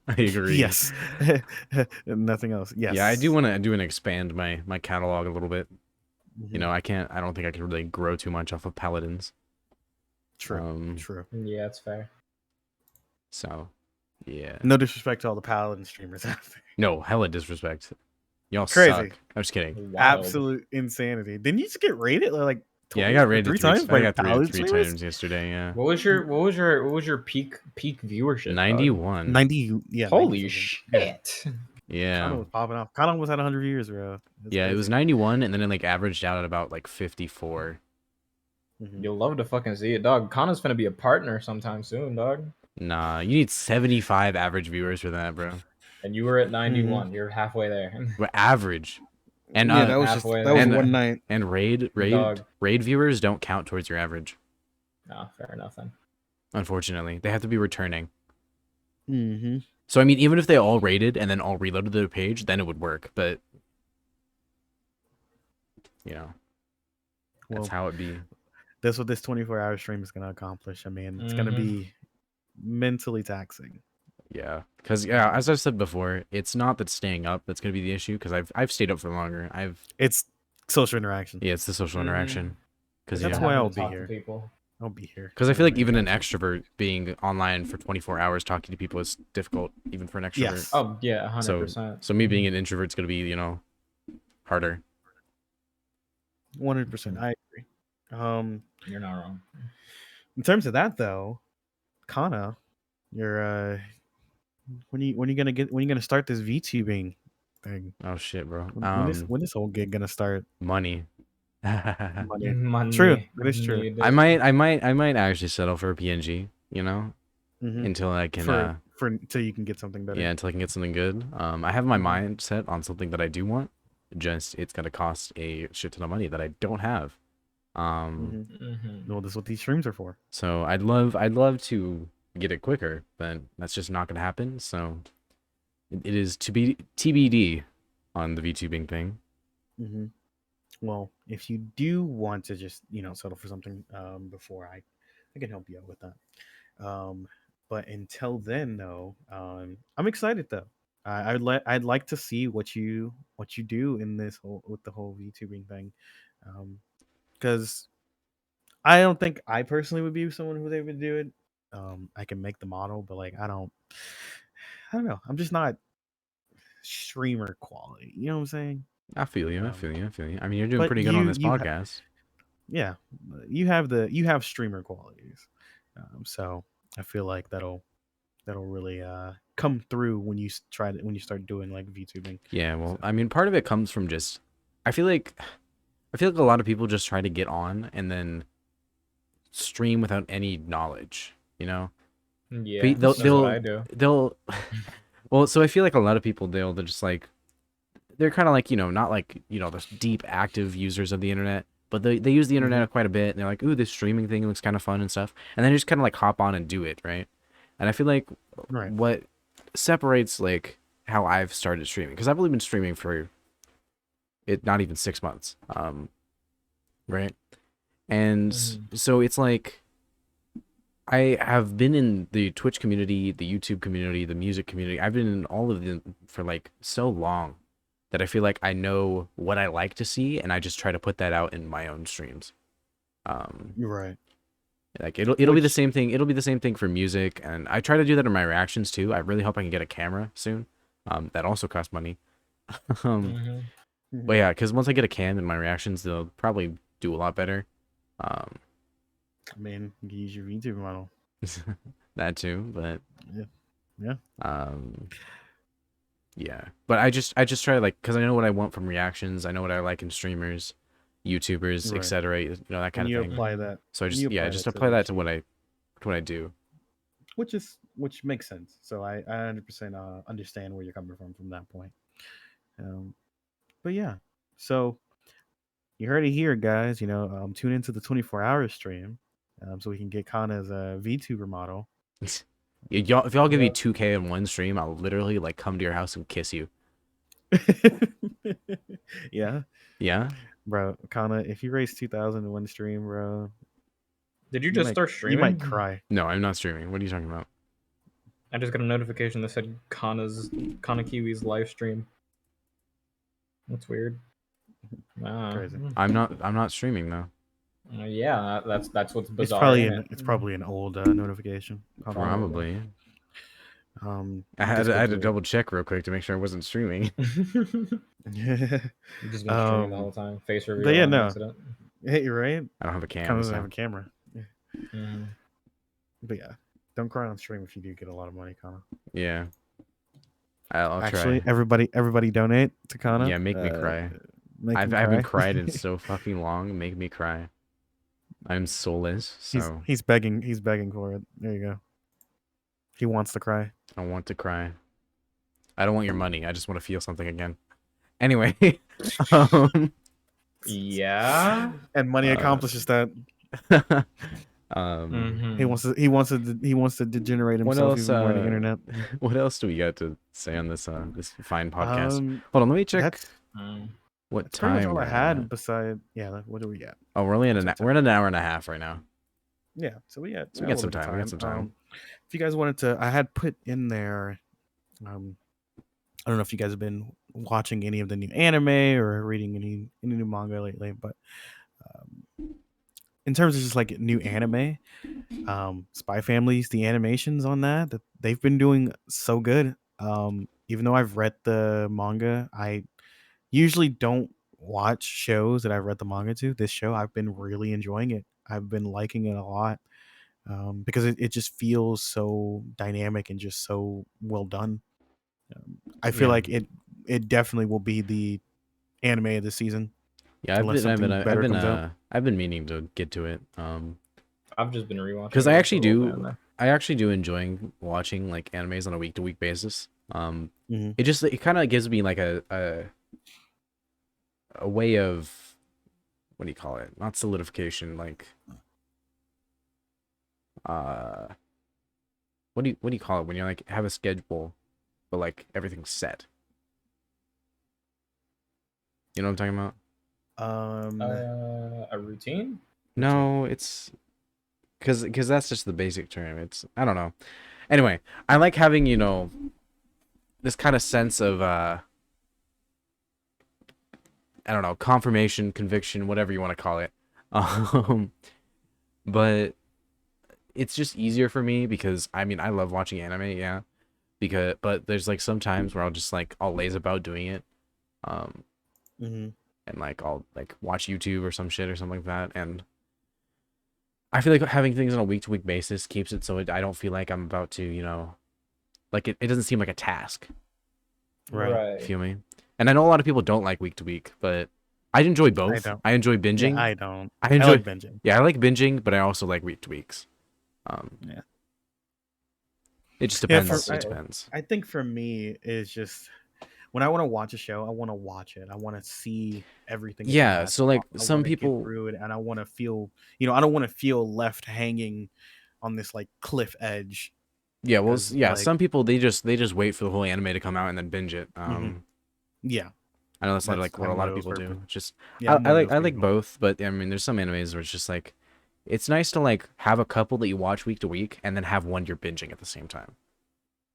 I agree. Yes. Nothing else. Yes. Yeah, I do want to expand my catalog a little bit. Mhm. You know, I don't think I can really grow too much off of Paladins. True. True. Yeah, it's fair. So, yeah. No disrespect to all the Paladin streamers out there. No, hella disrespect. Y'all Crazy. suck. I'm just kidding. Wild. Absolute insanity. Didn't you just get rated like Yeah, I got rated 3 three times? I got Paladin three streamers? times yesterday. Yeah. What was your peak viewership? dog? 91. 90. Yeah. Holy 90 shit! Yeah. Kana was popping off. Kana almost had 100 views, bro. That's Yeah, it was crazy. 91, and then it like averaged out at about like 54. Mhm. You'll love to fucking see it, dog. Kana's gonna be a partner sometime soon, dog. Nah, you need 75 average viewers for that, bro. And you were at 91. You're halfway there. But average. And yeah, that was just halfway that was and- one night. and raid Dog. viewers don't count towards your average. No, fair enough then. Unfortunately, they have to be returning. Mm-hmm. So I mean, even if they all raided and then all reloaded their page, then it would work. But you know, that's Well, how it be. that's what this 24-hour stream is gonna accomplish. I mean, it's gonna Mhm. be mentally taxing. Yeah, because yeah, as I've said before, it's not that staying up that's gonna be the issue. Because I've stayed up for longer. It's social interaction. It's the social Mhm. interaction. Because That's you why know, I'll Having to be talk to here. people. I'll be here. because I feel like even an Interaction. extrovert being online for 24 hours talking to people is difficult, even for an extrovert. Yes. Oh yeah, So 100%. so me being an introvert's gonna be harder. 100%. I agree. You're not wrong. In terms of that though, Kana, you're when you gonna start this VTubing thing? Oh shit, bro. When this whole gig gonna start? Money. Money. Money. True. That is true. needed. I might actually settle for a PNG, Mhm. until I can For until you can get something better. yeah, until I can get something good. I have my Mhm. mind set on something that I do want. Just it's gonna cost a shit ton of money that I don't have. Mhm. Mhm. Well, this is what these streams are for. So I'd love to get it quicker, but that's just not gonna happen. So it is to be TBD on the VTubing thing. Mm-hmm. Well, if you do want to just settle for something before I can help you out with that. But until then, though, I'm excited though. I'd like to see what you do in this whole with the whole VTubing thing, because I don't think I personally would be someone who's able to do it. I can make the model, but like I don't know. I'm just not streamer quality. You know what I'm saying? I feel you. I Um, feel you. I feel you. I mean, you're doing but pretty good on you this you podcast. yeah, you have streamer qualities, so I feel like that'll really come through when you when you start doing like VTubing. Yeah, well, So- I mean, part of it comes from just I feel like a lot of people just try to get on and then stream without any knowledge, Yeah, They'll that's what I do. they'll well, so I feel like a lot of people they're just like they're kind of like, not like, the deep active users of the internet, but they use the internet quite a bit and they're like, "Ooh, this streaming thing looks kind of fun and stuff." And then they just kind of like hop on and do it, right? And I feel like Right. what separates like how I've started streaming, because I've only been streaming for not even 6 months, right? And so it's like I have been in the Twitch community, the YouTube community, the music community. I've been in all of them for like so long that I feel like I know what I like to see, and I just try to put that out in my own streams. You're right. Like it'll be the Which- same thing. It'll be the same thing for music, and I try to do that in my reactions too. I really hope I can get a camera soon. That also costs money. Mhm. But yeah, because once I get a cam in my reactions, they'll probably do a lot better. I mean, you can use your VTuber model. That too, but Yeah. yeah. But I just try like because I know what I want from reactions. I know what I like in streamers, YouTubers, Right. etc. That And kind you of thing. apply that. So I and just you just to apply that to you- what I do. which makes sense. So I 100% understand where you're coming from that point. But yeah, so you heard it here, guys. Tune into the 24-hour stream, so we can get Kana's VTuber model. Y'all, if y'all give me Yeah. 2K in one stream, I'll literally like come to your house and kiss you. Yeah, Yeah. bro, Kana, if you raise 2,000 in one stream, bro, Did you just might, start you streaming? might cry. No, I'm not streaming. What are you talking about? I just got a notification that said Kana Kiwi's live stream. That's weird. Crazy. I'm not streaming though. Yeah, that's what's bizarre. It's probably isn't it? it's probably an old notification. Probably. Um, I had Discord to delete. double check real quick to make sure I wasn't streaming. Yeah. You've just been streaming the whole time. Face reveal. but yeah, on no. accident. Hey, you're right. I don't have a cam. Kana doesn't so- have a camera. Mhm. But yeah, don't cry on stream if you do get a lot of money, Kana. Yeah. I'll Actually, try. everybody donate to Kana. Yeah, make me cry. Make I him haven't cry. cried in so fucking long. Make me cry. I'm soulless, so He's begging. He's begging for it. There you go. He wants to cry. I want to cry. I don't want your money. I just want to feel something again. Anyway, um, Yeah. And money Uh, accomplishes that. um, He wants to degenerate what himself else? even more on the internet. What else do we got to say on this this fine podcast? Um, Hold on, let me check that's what that's pretty much time all I we're had. at. Beside, yeah, what do we got? Oh, we're only at What's our we're time? at an hour and a half right now. Yeah, so we got So we a got little some bit of time. We got time. some time. If you guys wanted to, I had put in there. I don't know if you guys have been watching any of the new anime or reading any new manga lately, but in terms of just like new anime, Spy Families, the animations on that they've been doing so good. Even though I've read the manga, I usually don't watch shows that I've read the manga to. This show, I've been really enjoying it. I've been liking it a lot because it just feels so dynamic and just so well done. I feel Yeah. like it definitely will be the anime of the season Yeah, unless something better comes out. I've been meaning to get to it. I've just been rewatching. Because it with the old man there. I actually do enjoying watching like animes on a week to week basis. Mhm. It kind of gives me like a way of, what do you call it? Not solidification, like what do you call it when you like have a schedule, but like everything's set. You know what I'm talking about? A routine. No, it's because that's just the basic term. It's, I don't know. Anyway, I like having, this kind of sense of I don't know, confirmation, conviction, whatever you want to call it. But it's just easier for me because I mean I love watching anime, yeah. But there's like some times where I'll laze about doing it. Mhm. And like I'll like watch YouTube or some shit or something like that, and I feel like having things on a week to week basis keeps it so I don't feel like I'm about to, like it doesn't seem like a task. Right. Feel me? And I know a lot of people don't like week to week, but I enjoy both. don't. I enjoy Yeah, binging. I don't. I I enjoy like binging. Yeah, I like binging, but I also like week to weeks. Yeah. It just Yeah, depends. It depends. I think for me is just when I want to watch a show, I want to watch it. I want to see everything. It Yeah, has. so like I some wanna get people, through it, and I want to feel. I don't want to feel left hanging on this like cliff edge. yeah, well, 'Cause, yeah, like, some people they just wait for the whole anime to come out and then binge it. yeah, I know that's not that's like what a I'm one lot of of those people do. people. It's just Yeah, I'm one of those I like people. both, but I mean, there's some animes where it's just like it's nice to like have a couple that you watch week to week and then have one you're binging at the same time.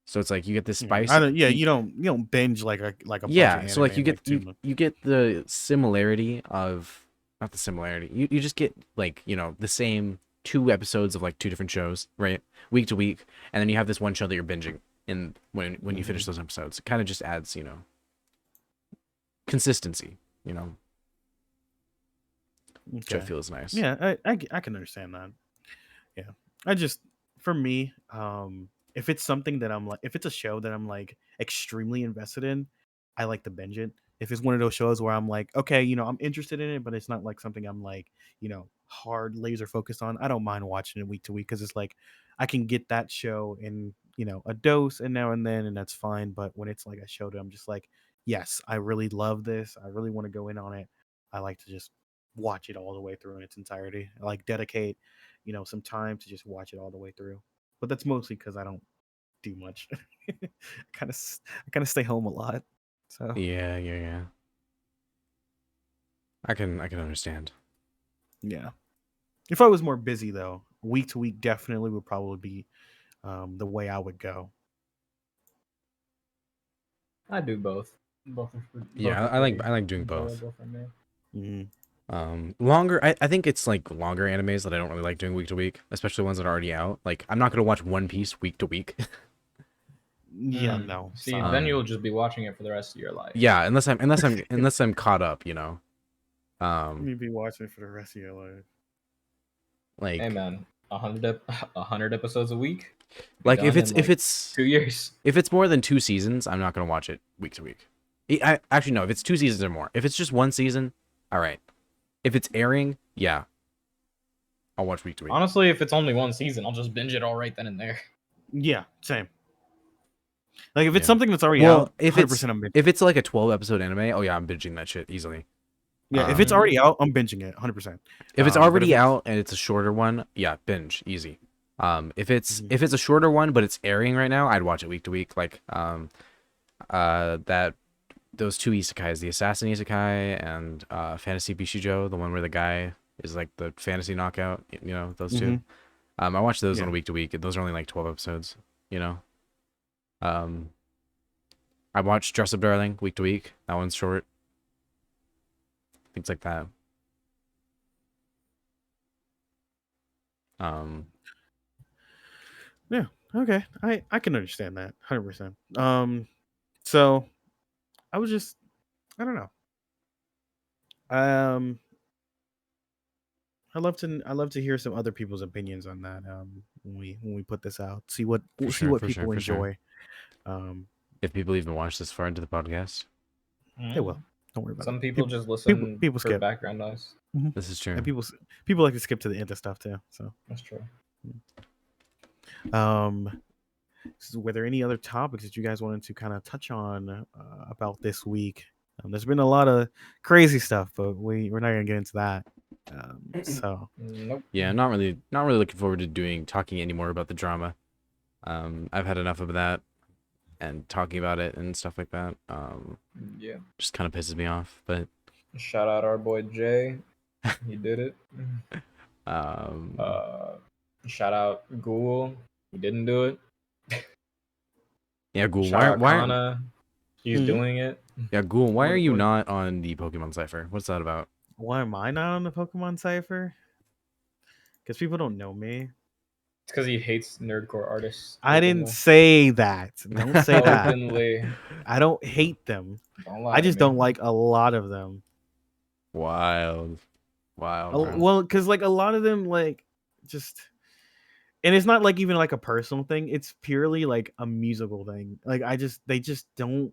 So it's like you get this spice. I don't. Yeah, you don't binge like a bunch of Yeah, anime so like you in, get like 2 months. you get the similarity of, not the similarity. You just get like, the same 2 episodes of like 2 different shows, right? Week to week, and then you have this one show that you're binging in when you finish those episodes. It kind of just adds, consistency, which I Okay. feel is nice. Yeah, I can understand that. Yeah, I just for me, if it's something that I'm like, if it's a show that I'm like extremely invested in, I like to binge it. If it's one of those shows where I'm like, okay, I'm interested in it, but it's not like something I'm like, hard laser focused on, I don't mind watching it week to week because it's like I can get that show in, a dose and now and then, and that's fine. But when it's like a show that I'm just like, yes, I really love this, I really want to go in on it, I like to just watch it all the way through in its entirety. I like dedicate, some time to just watch it all the way through. But that's mostly because I don't do much. I kind of stay home a lot. So Yeah. I can understand. yeah. If I was more busy though, week to week definitely would probably be the way I would go. I do both. Yeah, I like doing both. For me. Mhm. Longer. I think it's like longer animes that I don't really like doing week to week, especially ones that are already out. Like I'm not gonna watch One Piece week to week. Yeah, no. See, sorry. then you'll just be watching it for the rest of your life. Yeah, unless I'm caught up, You'd be watching it for the rest of your life. like Hey man, 100 episodes a week. like Done if it's in, like, 2 years. if it's more than 2 seasons, I'm not gonna watch it week to week. Actually no, if it's 2 seasons or more. If it's just 1 season, all right. If it's airing, yeah, I'll watch week to week. Honestly, if it's only 1 season, I'll just binge it all right then and there. Yeah, same. Like if it's Yeah. something that's already Well, out, if 100% I'm binging. if it's like a 12 episode anime, oh yeah, I'm binging that shit easily. Yeah, if it's already out, I'm binging it 100%. If it's But already out and it's a shorter one, yeah, binge easy. If it's a shorter one but it's airing right now, I'd watch it week to week. Like that those two isekais, the assassin isekai and fantasy bishijo, the one where the guy is like the fantasy knockout. You know those two. I watch those on a week to week. Those are only like 12 episodes. You know. I watch Dress Up Darling week to week. That one's short. Things like that. Yeah, okay. I can understand that 100%. So I was just I don't know. I love to hear some other people's opinions on that when we put this out. See what people For sure. enjoy. If people even watch this far into the podcast, they will. Don't worry about Some it. people just listen people for skip. background noise. this is true. And people like to skip to the end of stuff too. So That's true. were there any other topics that you guys wanted to kind of touch on about this week? There's been a lot of crazy stuff, but we're not gonna get into that. So Nope. Yeah, not really looking forward to talking anymore about the drama. I've had enough of that and talking about it and stuff like that. Yeah. Just kind of pisses me off, but Shout out our boy Jay. He did it. Shout out Ghoul. He didn't do it. yeah, Ghoul. Shout out Why? Kana. He's doing it. Yeah, Ghoul. Why are you What- not on the Pokemon Cipher? What's that about? why am I not on the Pokemon Cipher? Because people don't know me. It's because he hates nerdcore artists. I didn't say that. Don't say that. Openly. I don't hate them. Don't lie I to just me. don't like a lot of them. Wild. Bro. Well, because like a lot of them like just, and it's not like even like a personal thing. It's purely like a musical thing. Like they just don't.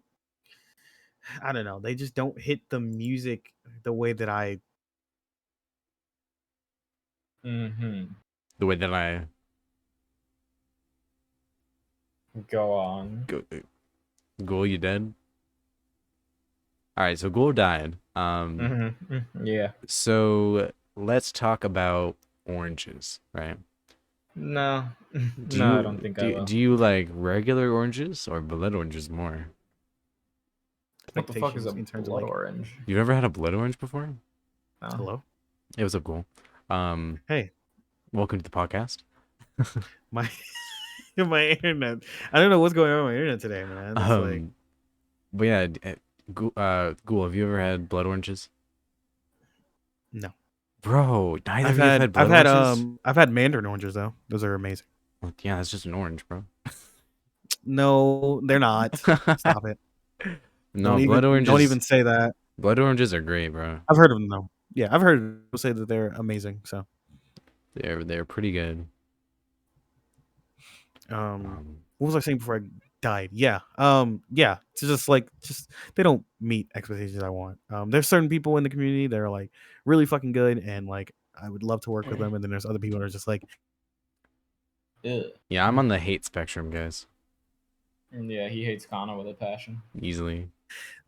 I don't know. They just don't hit the music the way that I. Mm-hmm. The way that I Go on. Ghoul, you dead? All right, so Ghoul died. Yeah. So let's talk about oranges, right? No. Do No, you, I don't think I will. Do you like regular oranges or blood oranges more? What the fuck is a in terms of blood like, orange? You've ever had a blood orange before? No. hello? It was up Ghoul. Hey, Welcome to the podcast. my my internet. I don't know what's going on with my internet today, man. It's like But yeah, Ghoul, have you ever had blood oranges? no. Bro, neither of you have had blood oranges? I've had mandarin oranges though. Those are amazing. Well, yeah, that's just an orange, bro. No, they're not. Stop it. No, blood oranges. Don't even say that. Blood oranges are great, bro. I've heard of them though. Yeah, I've heard people say that they're amazing. So They're pretty good. what was I saying before I died? Yeah. Yeah. It's just they don't meet expectations I want. There's certain people in the community that are like really fucking good and like I would love to work with them, and then there's other people that are just like Yeah, I'm on the hate spectrum, guys. Yeah, he hates Kana with a passion. Easily.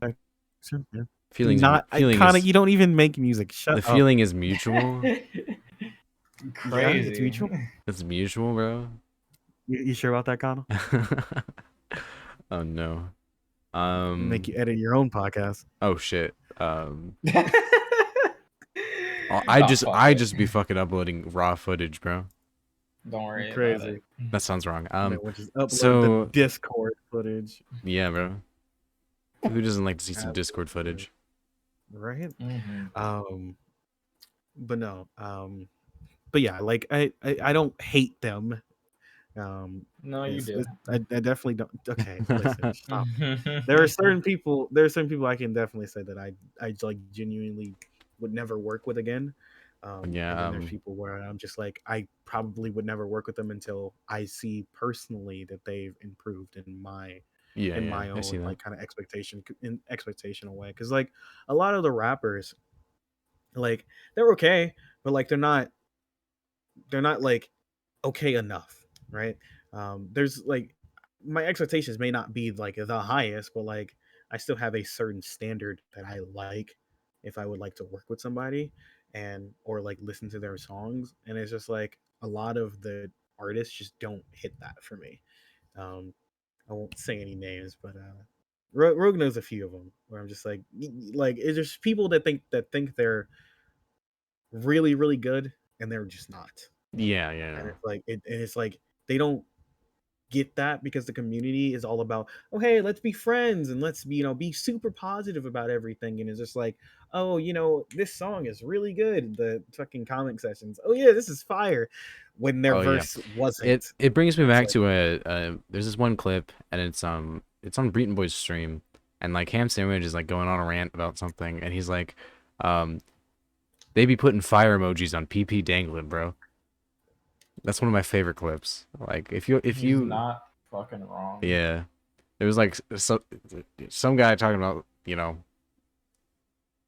yeah. Feelings. You don't even make music. Shut The up. feeling is mutual. Crazy. It's mutual. It's mutual, bro. You sure about that, Connell? Oh no. Make you edit your own podcast. Oh shit. Nah, I fuck it. just be fucking uploading raw footage, bro. Don't worry about Crazy. it. That sounds wrong. Which is upload so- the Discord footage, Yeah, bro. Who doesn't like to see some Discord footage? right? Mhm. But no, but yeah, like I don't hate them. No, you do. I definitely don't. Okay, listen, stop. There are certain people I can definitely say that I like genuinely would never work with again. Yeah, And then there's people where I'm just like I probably would never work with them until I see personally that they've improved in my I own see that. like kind of expectational way. Because like a lot of the rappers, like they're okay, but like they're not like okay enough, right? There's like my expectations may not be like the highest, but like I still have a certain standard that I like if I would like to work with somebody and or like listen to their songs. And it's just like a lot of the artists just don't hit that for me. Um, I won't say any names, but Rogue knows a few of them where I'm just like it's just people that think they're really really good and they're just not. Yeah, And yeah. it's like they don't get that because the community is all about, oh hey, let's be friends and let's be be super positive about everything. And it's just like, oh, this song is really good. The fucking comment sessions, oh yeah, this is fire, when their Oh yeah. verse wasn't. It brings me It's back like, to there's this one clip and it's on Breeton Boy's stream and like Ham Sandwich is like going on a rant about something and he's like, they be putting fire emojis on PP dangling, bro. That's one of my favorite clips. Like if He's you not fucking wrong. yeah, there was like some guy talking about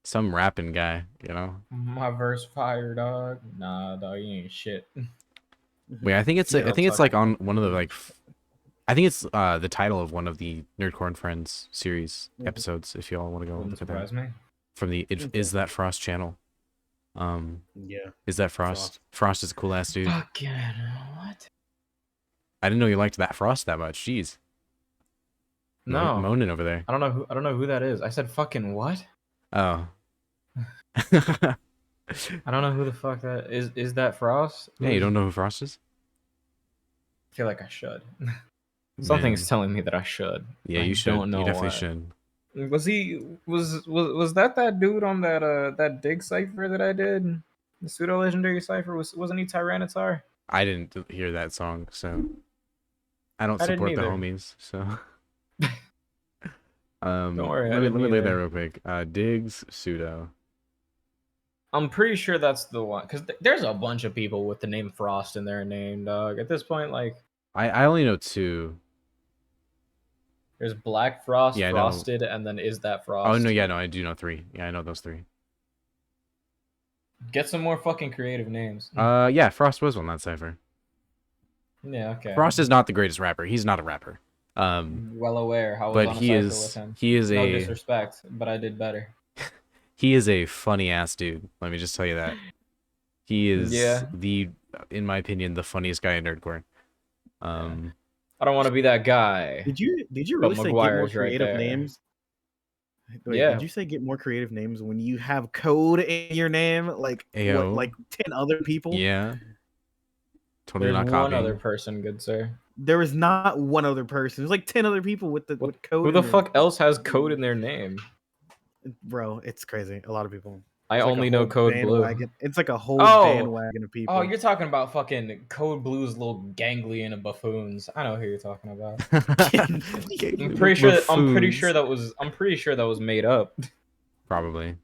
some rapping guy, My verse fire, dog. Nah, dog, you ain't shit. Wait, I think it's Yeah, I think it's like on Otaku one of the like Yopparai. I think it's the title of one of the Nerdcore Friends series Mhm. episodes. If y'all want to go Wouldn't look at that surprise me. from the Okay. Is That Frost channel. Yeah, Is That Frost? Frost is a cool ass dude. Fucking what? I didn't know you liked That Frost that much. Jeez, No, moaning over there. I don't know who that is. I said fucking what? Oh. I don't know who the fuck that is. Is that Frost? Yeah, you don't know who Frost is? I feel like I should. Man. Something's telling me that I should. Yeah, I you should. don't know You definitely what. should. Was that dude on that dig cipher that I did? The pseudo legendary cipher wasn't he Tyranitar? I didn't hear that song, so I don't I didn't support the either. homies. So, Don't worry, I let didn't me lay that either. real quick. Diggs pseudo. I'm pretty sure that's the one because there's a bunch of people with the name Frost in their name, dog. At this point, like I only know two. there's Black Frost, Yeah, I know. Frosted, and then Is That Oh no, Frost? yeah, no, I do know three. Yeah, I know those three. Get some more fucking creative names. Yeah, Frost was on that cipher. Yeah, okay. Frost is not the greatest rapper. He's not a rapper. Well aware. I was But on a cipher with him. he is No a disrespect, but I did better. he is a funny ass dude. Let me just tell you that. He is Yeah. in my opinion, the funniest guy in nerdcore. I don't want to be that guy. Did you But really say get more McGuire's right creative there. names? Wait, Yeah. did you say get more creative names when you have code in your name? Like what? Ayo. Like 10 other people? Yeah. Totally There's not one copying. other person, good sir. There is not one other person. There's like 10 other people with code. Who the in their- fuck else has code in their name? Bro, it's crazy. A lot of people. I It's like a only know whole Code Blue. bandwagon. It's like a whole Oh! bandwagon of people. Oh, you're talking about fucking Code Blue's little ganglion of buffoons. I know who you're talking about. I'm pretty sure that was made up. Probably.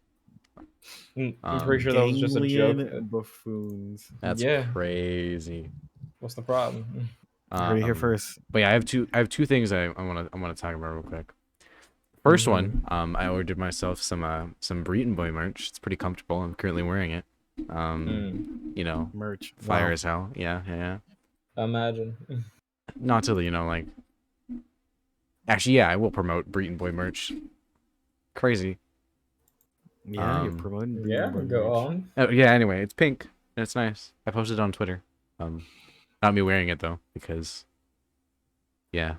I'm pretty sure that was just a joke. Ganglion buffoons. That's Yeah. crazy. What's the problem? Heard it here first. But yeah, I have two things I want to talk about real quick. First one, I ordered myself some Breeton Boy merch. It's pretty comfortable. I'm currently wearing it. You know, Merch. fire Wow. as hell. Yeah. Imagine. Not to like. Actually, yeah, I will promote Breeton Boy merch. Crazy. Yeah, you're promoting. Yeah, Breeton Boy go merch. on. Oh, yeah. Anyway, it's pink and it's nice. I posted it on Twitter. Not me wearing it though, because. Yeah.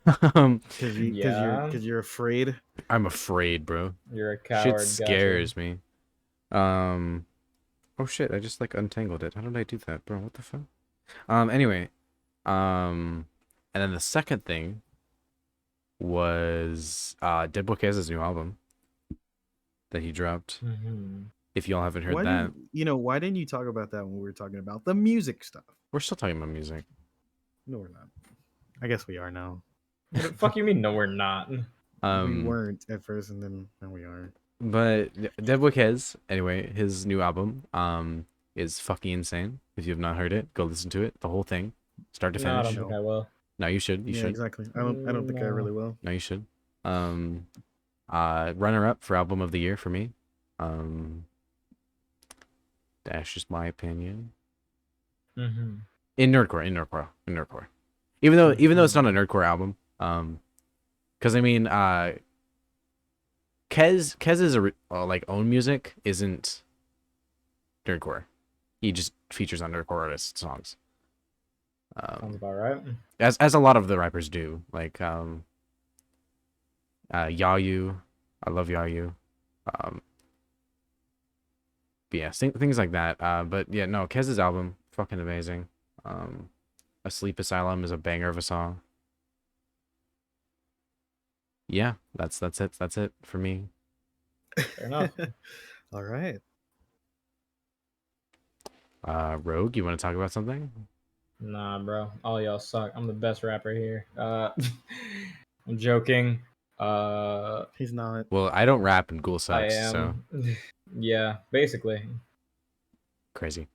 Because Yeah. you're afraid. I'm afraid, bro. You're a coward. Shit gotcha. scares me. Oh shit! I just like untangled it. How did I do that, bro? What the fuck? Anyway, and then the second thing was Dead Book has his new album that he dropped. If y'all haven't heard that, Why didn't you talk about that when we were talking about the music stuff? we're still talking about music. No, we're not. I guess we are now. What the fuck you mean? No, we're not. We weren't at first, and then now we are. But Dead Book has anyway his new album is fucking insane. If you have not heard it, go listen to it, the whole thing, start to No, I finish. don't think I will. No, you should. You Yeah, should. exactly. I don't think I really will. No, you should. Runner up for album of the year for me. That's just my opinion. In Nerdcore. even though it's not a nerdcore album. Because I mean,Kez's like own music isn't nerdcore. He just features on nerdcore artist songs. Sounds about right. As a lot of the rappers do, like Yayu, I love Yayu. But yeah, things like that. But yeah, no, Kez's album, fucking amazing. Asleep Asylum is a banger of a song. Yeah, that's it. That's it for me. Fair enough. All right. Rogue, you want to talk about something? Nah, bro. All y'all suck. I'm the best rapper here. I'm joking. He's not. Well, I don't rap and Ghoul I sucks, am. so Yeah, basically. crazy.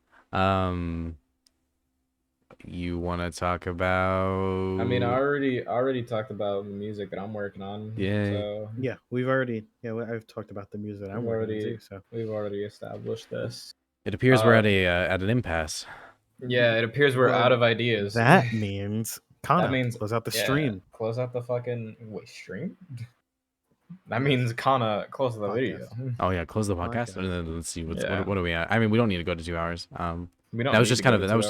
You want to talk about? I mean, I already talked about the music that I'm working on. Yeah. So Yeah, we've already. Yeah, I've talked about the music that I'm working on too. So we've already established this. It appears we're at an impasse. Yeah, it appears we're Well, out of ideas. that means Kana. That means close out the yeah, stream. Close out the fucking stream. That means Kana close the video. Oh yeah, close the podcast Podcast. and then let's see Yeah. what are we at? I mean, we don't need to go to 2 hours. We don't That was need just to kind go of to 2 hours,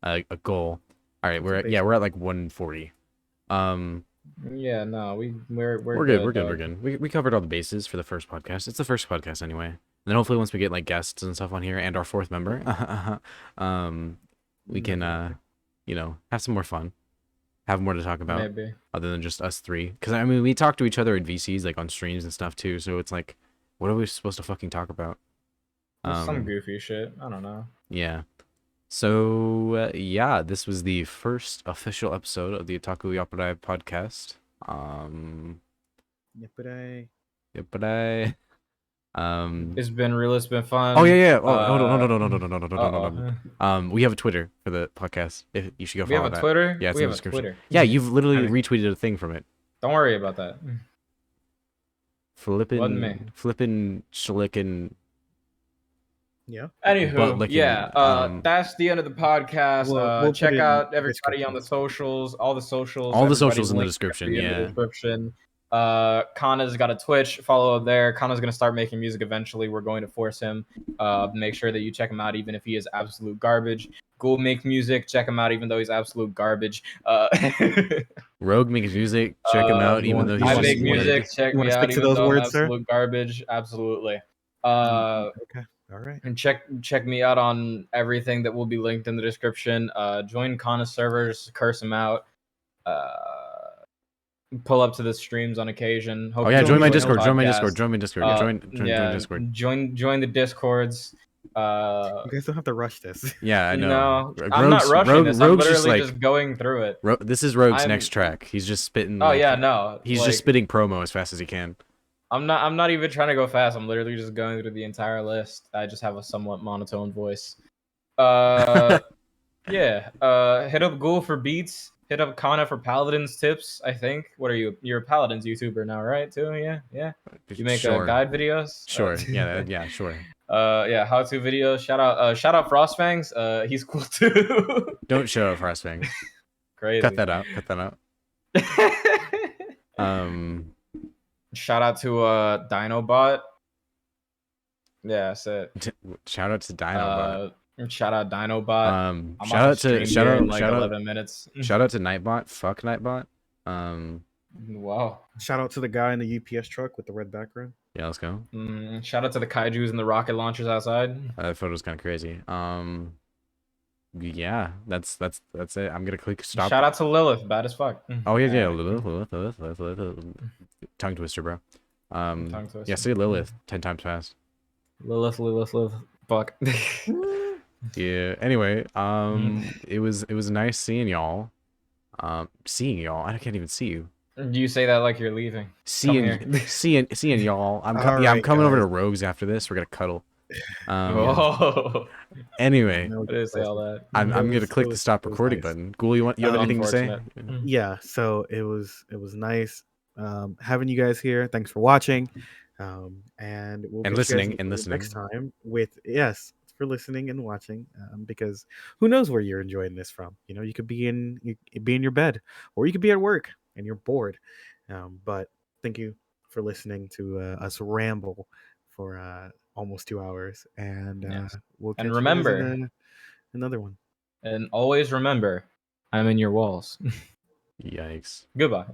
yeah. a goal. All right, we're basic. at like 140. Yeah, no, we're We're good. dog. We covered all the bases for the first podcast. It's the first podcast anyway. And then hopefully once we get like guests and stuff on here and our 4th member, we can you know, have some more fun. Have more to talk about Maybe. other than just us 3. Because I mean, we talk to each other in VCs like on streams and stuff too. So it's like, what are we supposed to fucking talk about? Some goofy shit. I don't know. Yeah. So yeah, this was the first official episode of the Otaku Yopparai podcast. Yopparai. It's been real. It's been fun. Oh yeah. Oh, hold on. uh-oh. We have a Twitter for the podcast. If you should go We follow have a that. Twitter. Yeah, it's We in have the a description. Twitter. Yeah, you've literally Alright. retweeted a thing from it. Don't worry about that. Wasn't me. Flippin' schlickin'. Yeah. Butt Anywho, licking, yeah, that's the end of the podcast. We'll put check it in out everybody description. on the socials, all the socials. All the everybody's socials in the linked description, directly in yeah. the description. Kana's got a Twitch. Follow up there. Kana's gonna start making music eventually. We're going to force him. Make sure that you check him out, even if he is absolute garbage. Go make music. Check him out, even though he's absolute garbage. Rogue makes music. Check him out, even though he's I just make music. Check You me wanna out, stick to even those though I'm words, sir? absolute garbage. Absolutely. Okay. All right. And check me out on everything that will be linked in the description. Join Kana servers, curse him out. Pull up to the streams on occasion. Oh yeah, join my Discord. Join my podcast. Discord. Join my Discord. Yeah, join Discord. Join the Discords. You guys don't have to rush this. Yeah, I know. No, I'm not rushing this. I'm Rogue's literally just just going through it. this is Rogue's I'm- next track. He's just spitting. Oh like, yeah, no. He's like, just spitting promo as fast as he can. I'm not even trying to go fast. I'm literally just going through the entire list. I just have a somewhat monotone voice. Yeah. Hit up Ghoul for beats. Hit up Kana for Paladins tips, I think. What are you? You're a Paladins YouTuber now, right? Too? Yeah. You make Sure. guide videos? Sure. Yeah, sure. Yeah, how-to videos. Shout out Frostfangs. He's cool too. Don't show up Frostfang. Crazy. Cut that out. Shout out to Dinobot. Yeah, that's it. Shout out to Dinobot. Shout out Dinobot. I'm Shout out to 11 minutes. shout out to Nightbot. Fuck Nightbot. Wow. Shout out to the guy in the UPS truck with the red background. Yeah, let's go. Shout out to the kaijus and the rocket launchers outside. That photo's kind of crazy. Yeah, that's it. I'm gonna click stop. Shout out to Lilith, bad as fuck. Oh yeah. Lilith. Tongue twister, bro. Tongue twister. Yeah, say Lilith 10 times fast. Lilith. Fuck. Yeah. Anyway, it was nice seeing y'all. I can't even see you. Do you say that like you're leaving? Seeing y'all. I'm coming over to Rogues after this. We're gonna cuddle. Whoa. Anyway, No, I didn't say all that. I'm gonna click the was- stop it was recording nice. button. Ghoul, you have anything to say? Unfortunate. Yeah, so it was nice having you guys here. Thanks for watching. And we'll And catch you guys listening, and listening. next time with for listening and watching. Because who knows where you're enjoying this from? You know, you could be in your bed, or you could be at work and you're bored. But thank you for listening to us ramble for almost 2 hours, and Yes. we'll And catch you guys in remember, another one. and always remember, I'm in your walls. Yikes. Goodbye.